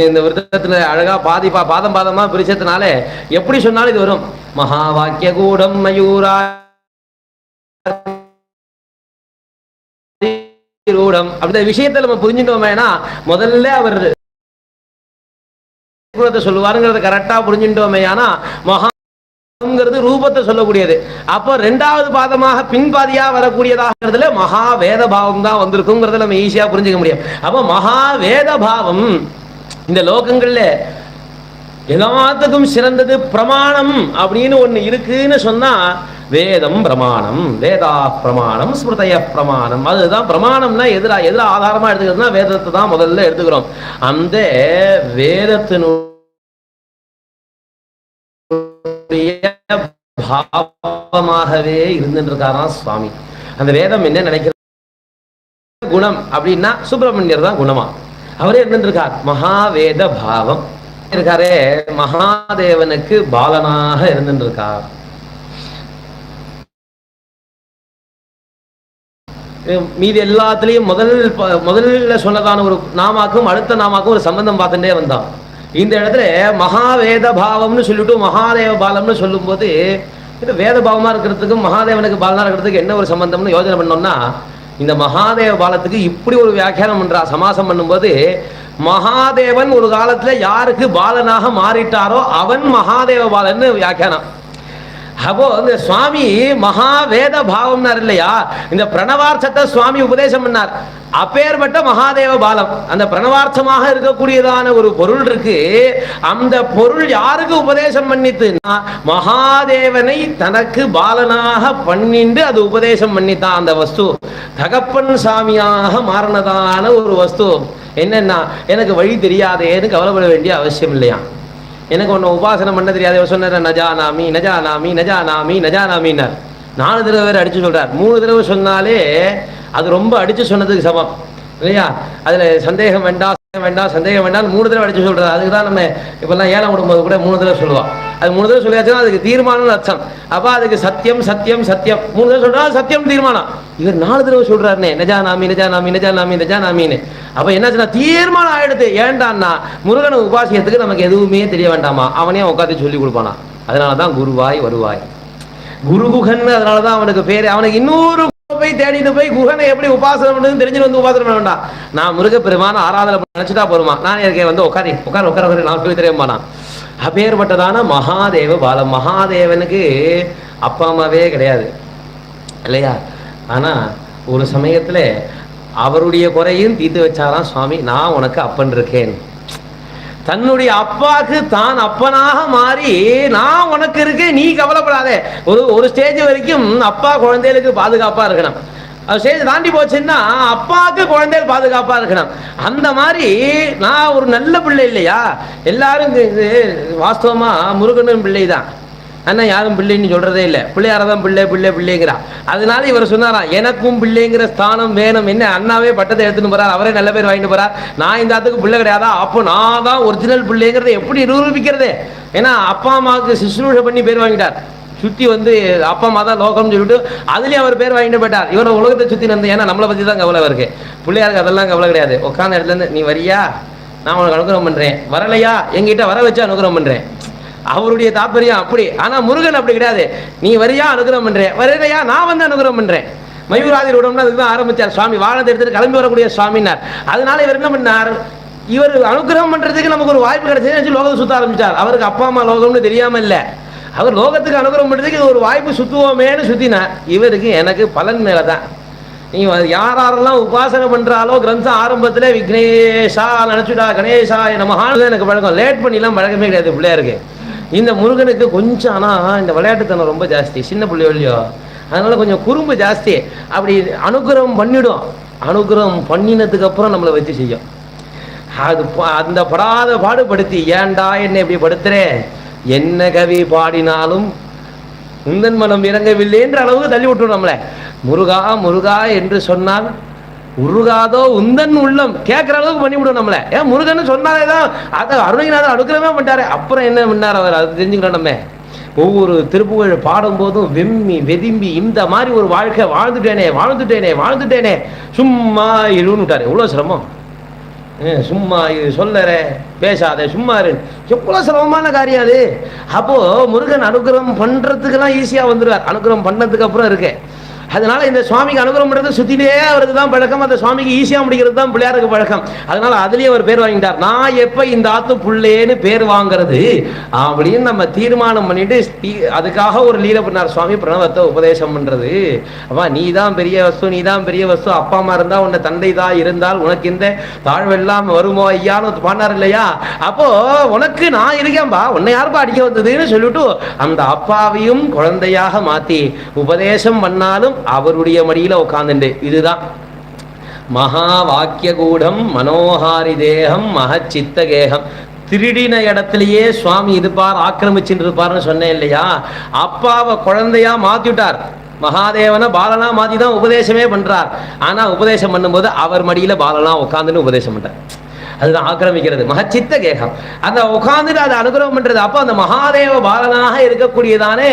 இந்த விருத்தத்துல அழகா பாதம் பாதமா பிரிச்சதுனால எப்படி சொன்னாலும் இது வரும். மகா வாக்கிய கூடம் மயூரா அந்த விஷயத்தை நம்ம புரிஞ்சுட்டோமேனா முதல்ல அவர் சொல்லுவாருங்கிறத கரெக்டா புரிஞ்சுட்டோமே. ஆனா மகாங்கிறது ரூபத்தை சொல்லக்கூடியது. அப்போ 2வது பாதமாக பின்பாதியா வரக்கூடியதாகிறதுல மகா வேத பாவம் தான் வந்திருக்குங்கிறத நம்ம ஈஸியா புரிஞ்சுக்க முடியும். அப்போ மகா வேத பாவம் இந்த லோகங்கள்ல எல்லாத்துக்கும் சிறந்தது பிரமாணம் அப்படின்னு ஒண்ணு இருக்குன்னு சொன்னா வேதம் பிரமாணம், வேதா பிரமாணம், ஸ்மிருதய பிரமாணம். அதுதான் பிரமாணம்னா எதிரா ஆதாரமா எடுத்துக்கிறதுனா வேதத்தை தான் முதல்ல எடுத்துக்கிறோம். அந்த வேதத்தினுடைய பாவமாகவே இருந்துட்டு இருக்காராம் சுவாமி. அந்த வேதம் என்ன நினைக்கிற குணம் அப்படின்னா சுப்பிரமணியர் தான் குணமா அவரே இருந்துட்டு இருக்கார். மகாவேத பாவம் இருக்காரே, மகாதேவனுக்கு பாலனாக இருந்துட்டு இருக்கார். மீதி எல்லாத்துலயும் முதல்ல சொன்னதான ஒரு நாமாக்கும் அடுத்த நாமாக்கும் ஒரு சம்பந்தம் பார்த்துட்டே வந்தான். இந்த இடத்துல மகாவேத பாவம்னு சொல்லிட்டு மகாதேவ பாலம்னு சொல்லும் போது இது வேத பாவமா இருக்கிறதுக்கும் மகாதேவனுக்கு பாலனா இருக்கிறதுக்கு என்ன ஒரு சம்பந்தம்னு யோசனை பண்ணோம்னா, இந்த மகாதேவ பாலத்துக்கு இப்படி ஒரு வியாக்கியானம் பண்றா. சமாசம் பண்ணும்போது மகாதேவன் ஒரு காலத்துல யாருக்கு பாலனாக மாறிட்டாரோ அவன் மகாதேவ பாலன்னு வியாக்கியானம். அப்போ இந்த சுவாமி மகாவேத பாவம்னார் இல்லையா, இந்த பிரணவார்த்தத்தை சுவாமி உபதேசம் பண்ணார். அப்பேற்பட்ட மகாதேவ பாலம், அந்த பிரணவார்த்தமாக இருக்கக்கூடியதான ஒரு பொருள் இருக்கு. அந்த பொருள் யாருக்கு உபதேசம் பண்ணித்துன்னா மகாதேவனை தனக்கு பாலனாக பண்ணிண்டு அது உபதேசம் பண்ணித்தான். அந்த வஸ்து தகப்பன் சாமியாக மாறினதான ஒரு வஸ்து. என்னன்னா எனக்கு வழி தெரியாதேன்னு கவலைப்பட வேண்டிய அவசியம் இல்லையா. எனக்கு ஒன்று உபாசனை பண்ண தெரியாது சொன்னார், நஜானாமி நஜானாமி நஜானாமி நஜானாமின்னார். 4 தடவை வேறு அடிச்சு சொல்றார். 3 தடவை சொன்னாலே அது ரொம்ப அடிச்சு சொன்னதுக்கு சமம் இல்லையா. அதுல சந்தேகம் வேண்டாம் சந்தேகம் வேண்டாம் 3 தடவை அடிச்சு சொல்றாரு. அதுக்கு தான் நம்ம இப்பெல்லாம் ஏலம் விடும்போது கூட 3 தடவை சொல்லுவோம். அது 3 தடவை சொல்லியாச்சுன்னா அதுக்கு தீர்மானம் அர்த்தம். அப்ப அதுக்கு சத்தியம் சத்தியம் சத்தியம் 3 தடவை சொல்றா சத்தியம் தீர்மானம். இவர் 4 தடவை சொல்றாருனே நஜானாமி நஜானாமி நஜானாமி நஜானாமின்னு. அப்ப என்னாச்சுன்னா தீர்மானம் ஆயிடுது. ஏண்டான்னா முருகனை உபாசியத்துக்கு நமக்கு எதுவுமே தெரிய வேண்டாமா, அவனே உட்காந்து சொல்லி கொடுப்பானா. அதனாலதான் குருவாய் வருவாய் குருகுகன். அதனாலதான் அவனுக்கு பேரு. அவனுக்கு இன்னொரு போய் தேடிட்டு போய் குகனை எப்படி உபாசனை பண்ணுறது தெரிஞ்சு வந்து உபாசனை பண்ண வேண்டாம். நான் முருகப்பெருமான ஆராதனை நினைச்சுட்டா போருமா, நான் இருக்கேன் வந்து உட்கார நான் சொல்லி தெரியமானா. அப்பேற்பட்டதான மகாதேவ பாலம். மகாதேவனுக்கு அப்பா அம்மாவே கிடையாது இல்லையா. ஆனா ஒரு சமயத்துல அவருடைய குறையும் தீர்த்து வச்சாராம் சுவாமி. நான் உனக்கு அப்பன் இருக்கேன். தன்னுடைய அப்பாக்கு தான் அப்பனாக மாறி நான் உனக்கு இருக்கேன், நீ கவலைப்படாதே. ஒரு ஸ்டேஜ் வரைக்கும் அப்பா குழந்தைகளுக்கு பாதுகாப்பா இருக்கணும். அது ஸ்டேஜ் தாண்டி போச்சுன்னா அப்பாவுக்கு குழந்தைகள் பாதுகாப்பா இருக்கணும். அந்த மாதிரி நான் ஒரு நல்ல பிள்ளை இல்லையா? எல்லாரும் வாஸ்தவமா முருகனும் பிள்ளை தான், அண்ணா யாரும் பிள்ளைன்னு சொல்றதே இல்லை, பிள்ளையாரதான் பிள்ளை பிள்ளை பிள்ளைங்கிறா. அதனால இவர் சொன்னாராம், எனக்கும் பிள்ளைங்கிற ஸ்தானம் வேணும். என்ன அண்ணாவே பட்டத்தை எடுத்துன்னு போறார், அவரே நல்ல பேர் வாங்கிட்டு போறார், நான் இந்த ஆத்துக்கு பிள்ளை கிடையாதா? அப்போ நான் தான் ஒரிஜினல் பிள்ளைங்கிறத எப்படி நிரூபிக்கிறது? ஏன்னா அப்பா அம்மாவுக்கு சிசுரூஷை பண்ணி பேர் வாங்கிட்டார். சுற்றி வந்து அப்பா அம்மா தான் லோகம்னு சொல்லிட்டு அதுலேயும் அவர் பேர் வாங்கிட்டு போயிட்டார். இவரை உலகத்தை சுற்றி வந்து, ஏன்னா நம்மளை பற்றி தான் கவலை இருக்கு, பிள்ளையாருக்கு அதெல்லாம் கவலை கிடையாது. உட்காந்த இடத்துலேருந்து நீ வரியா நான் உனக்கு அனுகிரகம் பண்ணுறேன், வரலையா எங்கிட்ட வர வச்சு அனுகிரகம் பண்ணுறேன், அவருடைய தாற்பயம் அப்படி. ஆனால் முருகன் அப்படி கிடையாது, நீ வரியா அனுகிரகம் பண்ணுறேன், வரலையா நான் வந்து அனுகிரகம் பண்ணுறேன். மயூராதி ரூடம்னு அதுக்கு தான் ஆரம்பித்தார் சுவாமி, வாழத்தை எடுத்துட்டு கிளம்பி வரக்கூடிய சுவாமினார். அதனால இவர் என்ன பண்ணார், இவர் அனுகிரகம் பண்ணுறதுக்கு நமக்கு ஒரு வாய்ப்பு கிடைச்சதுன்னு லோகத்தை சுற்ற ஆரம்பித்தார். அவருக்கு அப்பா அம்மா லோகம்னு தெரியாமல் இல்லை, அவர் லோகத்துக்கு அனுகிரகம் பண்ணுறதுக்கு இது ஒரு வாய்ப்பு, சுற்றுவோமேனு சுற்றினார். இவருக்கு எனக்கு பலன் மேலே தான். நீ யாரெல்லாம் உபாசனை பண்ணுறாலோ கிரந்தம் ஆரம்பத்தில் விக்னேஷா நினச்சுடா கணேஷா நமஹான்னு எனக்கு பழக்கம், லேட் பண்ணிலாம் பழக்கமே கிடையாது பிள்ளையாருக்கு. இந்த முருகனுக்கு கொஞ்சம் ஆனால் இந்த விளையாட்டுத்தனம் ரொம்ப ஜாஸ்தி, சின்ன பிள்ளையோ அதனால கொஞ்சம் குறும்பு ஜாஸ்தி. அப்படி அனுகிரகம் பண்ணிடும், அனுகிரகம் பண்ணினதுக்கு அப்புறம் நம்மளை வச்சு செய்யும். அது அந்த படாத பாடுபடுத்தி ஏண்டா என்னை இப்படி படுத்துறேன், என்ன கவி பாடினாலும் உந்தன் மனம் இறங்கவில்லை என்ற அளவுக்கு தள்ளி விட்டுரும் நம்மளை. முருகா முருகா என்று சொன்னால் உருகாதோ உந்தன் உள்ளம் கேட்குற அளவுக்கு பண்ணிவிடும் நம்மளை. ஏன் முருகன்னு சொன்னாலே தான் அதை அருணகிரிநாதர் அடுக்கிறவே மாட்டாரு. அப்புறம் என்ன பண்ணார் அவர், அது தெரிஞ்சுக்கிறோம். நம்ம ஒவ்வொரு திருப்புகழ் பாடும்போதும் வெம்மி வெதிம்பி இந்த மாதிரி ஒரு வாழ்க்கை வாழ்ந்துட்டேனே வாழ்ந்துட்டேனே வாழ்ந்துட்டேனே சும்மா இருன்னு விட்டாரு. எவ்வளோ சிரமம், சும்மா இது சொல்லற பேசாத சும்மா இரு, எவ்வளோ சிரமமான காரியம் அது. அப்போது முருகன் அனுகிரகம் பண்ணுறதுக்கெல்லாம் ஈஸியாக வந்துடுவார், அனுகிரகம் பண்ணதுக்கு அப்புறம் இருக்கு. அதனால இந்த சுவாமிக்கு அனுகிரகம் பண்ணுறது சுற்றிலே அவருக்கு தான் பழக்கம், அந்த சுவாமிக்கு ஈஸியாக முடிக்கிறது தான் பிள்ளையாருக்கு பழக்கம். அதனால அதுலேயே அவர் பேர் வாங்கிட்டார். நான் எப்போ இந்த ஆத்து புள்ளேன்னு பேர் வாங்கிறது அப்படின்னு நம்ம தீர்மானம் பண்ணிட்டு அதுக்காக ஒரு லீலை பண்ணார் சுவாமி, பிரணவத்தை உபதேசம் பண்ணுறது. அப்பா நீ தான் பெரிய வஸ்து, நீ தான் பெரிய வஸ்து, அப்பா அம்மா இருந்தால் உன்னை தந்தை தான் இருந்தால் உனக்கு இந்த தாழ்வெல்லாம் வருமோ ஐயான்னு பாடினார் இல்லையா? அப்போ உனக்கு நான் இருக்கேன்பா, உன்னை யாருப்பா அடிக்க வந்ததுன்னு சொல்லிட்டு அந்த அப்பாவையும் குழந்தையாக மாற்றி உபதேசம் பண்ணாலும் அவருடைய மடியில உட்கார்ந்துண்டு. இதுதான் மகா வாக்கிய கூடம் மனோஹாரி தேகம் மகச்சித்த கேகம். திருடின இடத்துலயே சுவாமி இருப்பார், ஆக்கிரமிச்சுட்டு இருப்பார்னு சொன்னேன் இல்லையா? அப்பாவை குழந்தையா மாத்திவிட்டார், மகாதேவனை பாலனா மாத்தி தான் உபதேசமே பண்றார். ஆனா உபதேசம் பண்ணும்போது அவர் மடியில பாலனா உட்காந்துன்னு உபதேசம் பண்றார். அதுதான் ஆக்கிரமிக்கிறது, மகச்சித்த கேகம். அந்த உட்கார்ந்துட்டு அதை அனுகிரகம் பண்றது. அப்போ அந்த மகாதேவ பாலனாக இருக்கக்கூடியதானே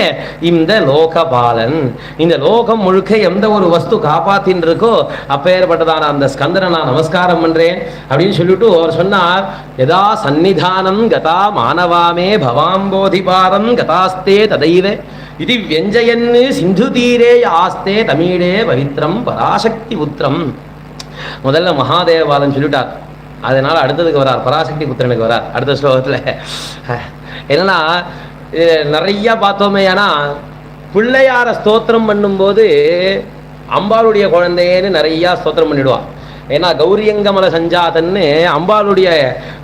இந்த லோக பாலன். இந்த லோகம் முழுக்க எந்த ஒரு வஸ்து காப்பாத்தின்னு இருக்கோ அப்பேற்பட்டதான அந்த ஸ்கந்தனை நான் நமஸ்காரம் பண்றேன் அப்படின்னு சொல்லிட்டு அவர் சொன்னார், யதா சந்நிதானம் கதா மானவாமே பவாம்போதிபாரம் கதாஸ்தே ததைவ இது வியஞ்சயன் சிந்து தீரே ஆஸ்தே தமிழே பவித்ரம் பராசக்தி புத்திரம். முதல்ல மகாதேவ பாலன் சொல்லிட்டார், அதனால அடுத்ததுக்கு வரார், பராசக்தி புத்திரனுக்கு வரார் அடுத்த ஸ்லோகத்தில். என்னன்னா நிறைய பார்த்தோமே, ஏன்னா பிள்ளையார ஸ்தோத்திரம் பண்ணும்போது அம்பாளுடைய குழந்தைன்னு நிறையா ஸ்தோத்திரம் பண்ணிடுவான். ஏன்னா கௌரியங்கமல சஞ்சாதன்னு அம்பாளுடைய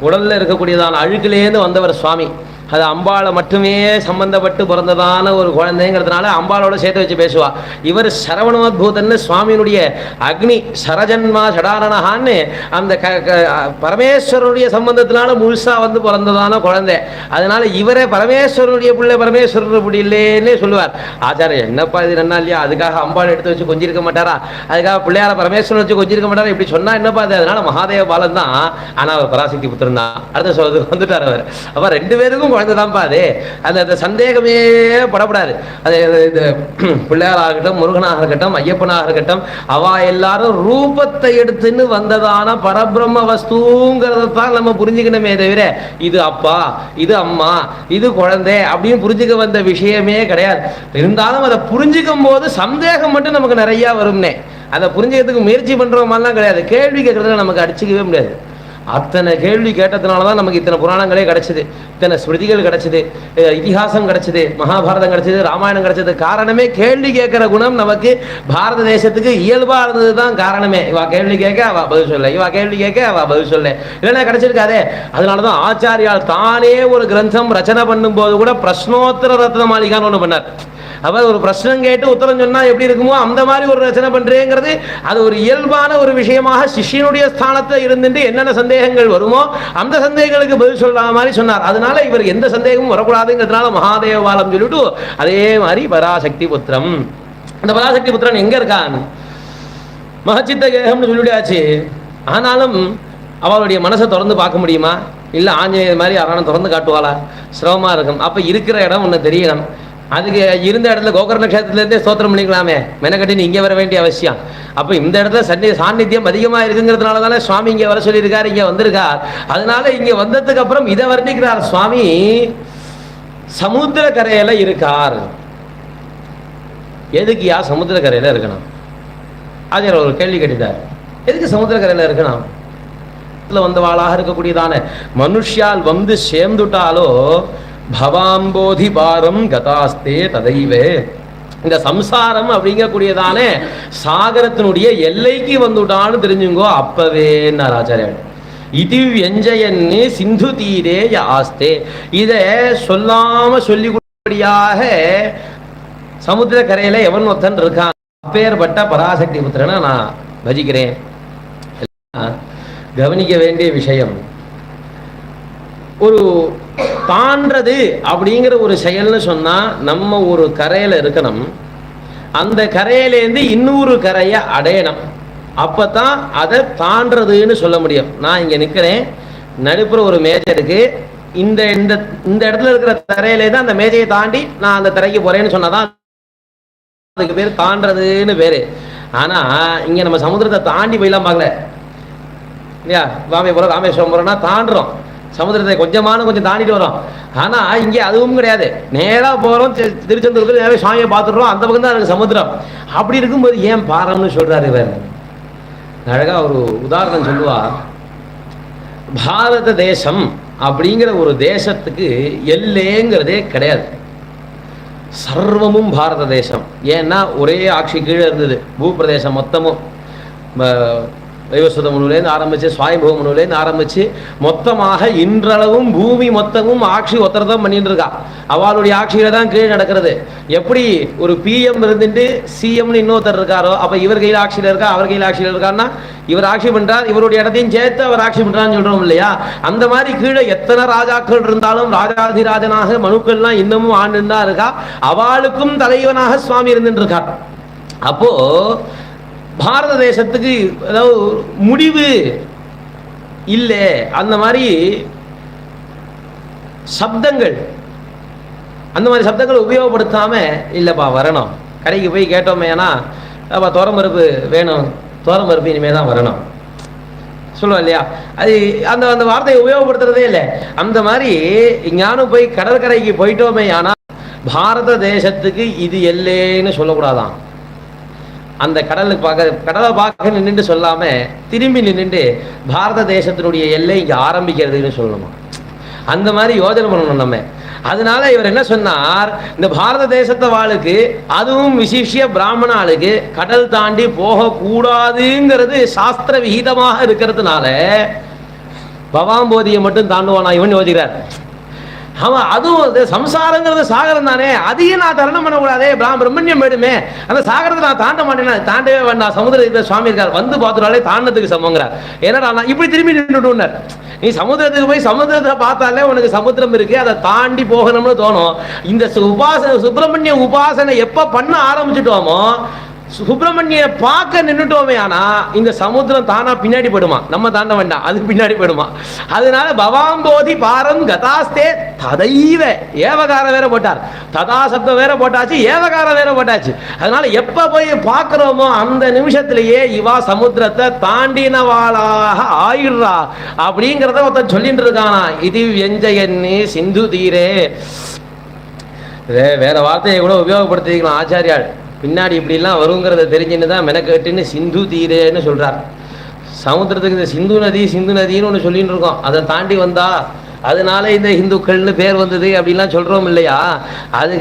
உடல்ல இருக்கக்கூடியதான அழுக்கிலேருந்து வந்தவர் சுவாமி. அது அம்பாளை மட்டுமே சம்பந்தப்பட்டு பிறந்ததான ஒரு குழந்தைங்கிறதுனால அம்பாளோட சேர்த்து வச்சு பேசுவா. இவர் சரவணோத்பூதன்னு சுவாமியினுடைய அக்னி சரஜன்மா சடாரணகான்னு அந்த பரமேஸ்வரனுடைய சம்பந்தத்தினால முழுசா வந்து பிறந்ததான குழந்தை. அதனால இவரே பரமேஸ்வரனுடைய பிள்ளை பரமேஸ்வரனுடைய பிள்ளைன்னே சொல்லுவார். ஆச்சாரம் என்னப்பா இது என்ன இல்லையா, அதுக்காக அம்பாள் எடுத்து வச்சு கொஞ்சிருக்க மாட்டாரா, அதுக்காக பிள்ளையார பரமேஸ்வரன் வச்சு கொஞ்சிருக்க மாட்டாரா, இப்படி சொன்னா என்னப்பா அது. அதனால மகாதேவ பாலன் தான், ஆனா அவர் பராசக்தி புத்திரன் தான். அடுத்த சொல்றதுக்கு வந்துட்டார் அவர். அப்ப ரெண்டு பேருக்கும் குழந்தைதான்ப்பா அது. அந்த சந்தேகமே படப்படாது. அது இது பிள்ளையாராக இருக்கட்டும், முருகனாக இருக்கட்டும், ஐயப்பனாக இருக்கட்டும், அவ எல்லாரும் ரூபத்தை எடுத்துன்னு வந்ததான பரபிரம்ம வஸ்துங்கிறதான் நம்ம புரிஞ்சுக்கணுமே தவிர இது அப்பா இது அம்மா இது குழந்தை அப்படின்னு புரிஞ்சுக்க வந்த விஷயமே கிடையாது. இருந்தாலும் அதை புரிஞ்சுக்கும் போது சந்தேகம் மட்டும் நமக்கு நிறைய வரும்னே. அதை புரிஞ்சுக்கிறதுக்கு முயற்சி பண்ற மாதிரிலாம் கிடையாது. கேள்வி கேட்கறதுல நமக்கு அடிச்சுக்கவே முடியாது. அத்தனை கேள்வி கேட்டதுனால தான் நமக்கு இத்தனை புராணங்களே கிடைச்சது, இத்தனை ஸ்மிருதிகள் கிடைச்சது, இதிகாசம் கிடைச்சது, மகாபாரதம் கிடைச்சது, ராமாயணம் கிடைச்சது. காரணமே கேள்வி கேட்கிற குணம் நமக்கு பாரத தேசத்துக்கு இயல்பா இருந்தது தான் காரணமே. இவா கேள்வி கேட்க அவ பதில் சொல்ல, இவா கேள்வி கேட்க அவ பதில் சொல்ல, இல்லைன்னா கிடைச்சிருக்காதே. அதனாலதான் ஆச்சாரியால் தானே ஒரு கிரந்தம் ரச்சனை பண்ணும் போது கூட பிரஷ்னோத்தர ரத்ன மாளிகான்னு ஒண்ணு பண்ணார். அப்ப ஒரு பிரச்சனை கேட்டு உத்தரம் சொன்னா எப்படி இருக்குமோ அந்த மாதிரி ஒரு ரச்சனை பண்றேங்கிறது அது ஒரு இயல்பான ஒரு விஷயமாக சிஷ்யனுடைய ஸ்தானத்தில் இருந்துட்டு என்னென்ன சந்தேகங்கள் வருமோ அந்த சந்தேகங்களுக்கு பதில் சொல்ற மாதிரி சொன்னார். அதனால இவர் எந்த சந்தேகமும் வரக்கூடாதுங்கிறதுனால மகாதேவாலம் சொல்லிட்டு அதே மாதிரி பராசக்தி புத்திரம். அந்த பராசக்தி புத்திரன் எங்க இருக்கான்? மகச்சித்த கேகம்னு சொல்லிவிடாச்சு. ஆனாலும் அவளுடைய மனசை திறந்து பார்க்க முடியுமா? இல்லை ஆஞ்சநேயர் மாதிரி யாரான திறந்து காட்டுவாளா? சிரமமாக இருக்கும். அப்போ இருக்கிற இடம் ஒன்று தெரியணும். அதுக்கு இருந்த இடத்துல கோகர்ண நட்சத்திரத்துலேருந்தே ஸ்தோத்திரம் பண்ணிக்கலாமே, மெனக்கட்டி நீ இங்கே வர வேண்டிய அவசியம். அப்போ இந்த இடத்துல சாநித்தியம் அதிகமாக இருக்குங்கிறதுனால தானே சுவாமி இங்கே வர சொல்லியிருக்கார், இங்கே வந்திருக்கார். அதனால இங்கே வந்ததுக்கு அப்புறம் இதை வர்ணிக்கிறார் சுவாமி. சமுத்திர கரையில் இருக்கார். எதுக்கு யா சமுத்திர கரையில் இருக்கணும்? ஆஜர் ஒரு கேள்வி கேட்டுட்டார். எதுக்கு சமுத்திர கரையில் இருக்கணும்? வந்தவாளாக இருக்கக்கூடியதான மனுஷியால் வந்து சேர்ந்துட்டாலோ பவாம்போதி பாரம் கதாஸ்தே ததைவே. இந்த சம்சாரம் அப்படிங்கக்கூடியதான சாகரத்தினுடைய எல்லைக்கு வந்துட்டான்னு தெரிஞ்சுங்கோ அப்பவே ஆச்சாரியார். இது வியஞ்சயன்னு சிந்து தீரே ஆஸ்தே. இதை சொல்லாம சொல்லி கொடுப்படியாக சமுத்திர கரையில எவன் ஒருத்தன் இருக்கான், அப்பேற்பட்ட பராசக்தி புத்திரனை நான் பஜிக்கிறேன். கவனிக்க வேண்டிய விஷயம், ஒரு தாண்டது அப்படிங்கிற ஒரு செயல்னு சொன்னா நம்ம ஒரு கரையில இருக்கணும், அந்த கரையிலேருந்து இன்னொரு கரையை அடையணும், அப்பதான் அதை தாண்டதுன்னு சொல்ல முடியும். நான் இங்க நிக்கிறேன், நடுப்புற ஒரு மேஜை இருக்கு, இந்த இந்த இந்த இடத்துல இருக்கிற தரையிலேருந்து அந்த மேஜையை தாண்டி நான் அந்த தரைக்கு போறேன்னு சொன்னாதான் அதுக்கு பேர் தாண்டதுன்னு பேரு. ஆனா இங்க நம்ம சமுத்திரத்தை தாண்டி போயெல்லாம் பார்க்கல இல்லையா? ராமேபுரம் ராமேஸ்வரம் போறோம்னா தாண்டுறோம், சமுத்திரத்தை கொஞ்சம் தாண்டிட்டு வரோம். ஆனா இங்கே அதுவும் கிடையாது, நேரா போறோம், திருச்செந்தூருக்கு நேரவே சாமியை பார்த்துடுறோம், அந்த பக்கம் தான் எனக்கு சமுத்திரம். அப்படி இருக்கும்போது ஏன் பாரம்னு சொல்றாரு இவர். அழகா ஒரு உதாரணம் சொல்லுவா. பாரத தேசம் அப்படிங்கிற ஒரு தேசத்துக்கு எல்லைங்கிறதே கிடையாது, சர்வமும் பாரத தேசம். ஏன்னா ஒரே ஆட்சி கீழே இருந்தது பூப்பிரதேசம் மொத்தமும். வைவஸ்வத மனுவிலேருந்து ஆரம்பிச்சு சுவாயம்பூ மனுவிலேருந்து ஆரம்பிச்சு மொத்தமாக இன்றளவும் பூமி மொத்தமும் ஆட்சி ஒத்தரதான் பண்ணிட்டு இருக்கா. அவளுடைய ஆட்சியில தான் கீழே நடக்கிறது. எப்படி ஒரு பிஎம் இருந்துட்டு சிஎம்னு இன்னொருத்தர் இருக்காரோ, அப்ப இவர் கையில் ஆட்சியில் இருக்கா, அவர் கையில் ஆட்சியில் இருக்காருன்னா இவர் ஆட்சி பண்றார், இவருடைய இடத்தையும் சேர்த்து அவர் ஆட்சி பண்றான்னு சொல்றோம் இல்லையா? அந்த மாதிரி கீழே எத்தனை ராஜாக்கள் இருந்தாலும் ராஜாதிராஜனாக மனுக்கள்லாம் இன்னமும் ஆண்டு தான் இருக்கா. அவளுக்கும் தலைவனாக சுவாமி இருந்துட்டு இருக்கார். அப்போ பாரத தேசத்துக்கு ஏதாவது முடிவு இல்லை. அந்த மாதிரி சப்தங்கள் உபயோகப்படுத்தாம இல்லப்பா வரணும், கடைக்கு போய் கேட்டோமே ஏன்னா அப்பா தோரம்பருப்பு வேணும், தோரம்பருப்பு இனிமே தான் வரணும் சொல்லுவோம் இல்லையா? அது அந்த அந்த வார்த்தையை உபயோகப்படுத்துறதே இல்லை. அந்த மாதிரி ஞானம் போய் கடற்கரைக்கு போயிட்டோமே ஆனா பாரத தேசத்துக்கு இது எல்லைன்னு சொல்லக்கூடாதான். அந்த கடலை பார்க்க நின்றுட்டு சொல்லாம திரும்பி நின்றுட்டு பாரத தேசத்தினுடைய எல்லை இங்க ஆரம்பிக்கிறதுன்னு சொல்லணுமா? அந்த மாதிரி யோஜனை பண்ணணும் நம்ம. அதனால இவர் என்ன சொன்னார், இந்த பாரத தேசத்தை வாளுக்கு, அதுவும் விசிஷ்ய பிராமண ஆளுக்கு கடல் தாண்டி போக கூடாதுங்கிறது சாஸ்திர விகிதமாக இருக்கிறதுனால பவாம்போதியை மட்டும் தாண்டுவானா இவன் யோசிக்கிறார். அவன் அதுவும் சம்சாரங்கிறது சாகரம் தானே, அதையும் நான் தரணம் பண்ணக்கூடாதே, பிரம்மண்யம் வேணுமே, அந்த சாகரத்தை நான் தாண்ட மாட்டேன்னா தாண்டவே வேண்டாம். சமுதிரத்தில் சுவாமி இருக்கார், வந்து பார்த்துட்டாலே தாண்டத்துக்கு சமங்கிறார். ஏன்னா இப்படி திரும்பி நின்றுட்டுனார். நீ சமுதிரத்துக்கு போய் சமுதிரத்தை பார்த்தாலே உனக்கு சமுத்திரம் இருக்கு, அதை தாண்டி போகணும்னு தோணும். இந்த சுப்பிரமணிய உபாசனை எப்ப பண்ண ஆரம்பிச்சுட்டோமோ, சுப்பிரமணிய பார்க்க நின்றுட்டோமே ஆனா இந்த சமுத்திரம் தானா பின்னாடி போயிடுமா, நம்ம தாண்ட வேண்டாம், அது பின்னாடி போயிடுமா. அதனால பவாம்போதி பாரம் கதாஸ்தே ததைவ, ஏவகார வேற போட்டார், ததா சப்தம் வேற போட்டாச்சு, ஏவகார வேற போட்டாச்சு. அதனால எப்ப போய் பார்க்கிறோமோ அந்த நிமிஷத்திலேயே இவா சமுத்திரத்தை தாண்டினவாளாக ஆயிடுறா அப்படிங்கிறத ஒருத்தன் சொல்லிட்டு இருக்கானா. இது வெஞ்சயன்னு சிந்து தீரே. வேற வார்த்தையை கூட உபயோகப்படுத்திக்கலாம் ஆச்சாரியால். பின்னாடி இப்படிலாம் வருங்கிறத தெரிஞ்சுன்னு தான் மெனக்கேட்டுன்னு சிந்து தீரேன்னு சொல்றார். சமுத்திரத்துக்கு இந்த சிந்து நதின்னு ஒன்று சொல்லிட்டு இருக்கோம், அதை தாண்டி வந்தா அதனால இந்த இந்துக்கள்னு பேர் வந்தது அப்படின்லாம் சொல்றோம் இல்லையா? அதுக்கு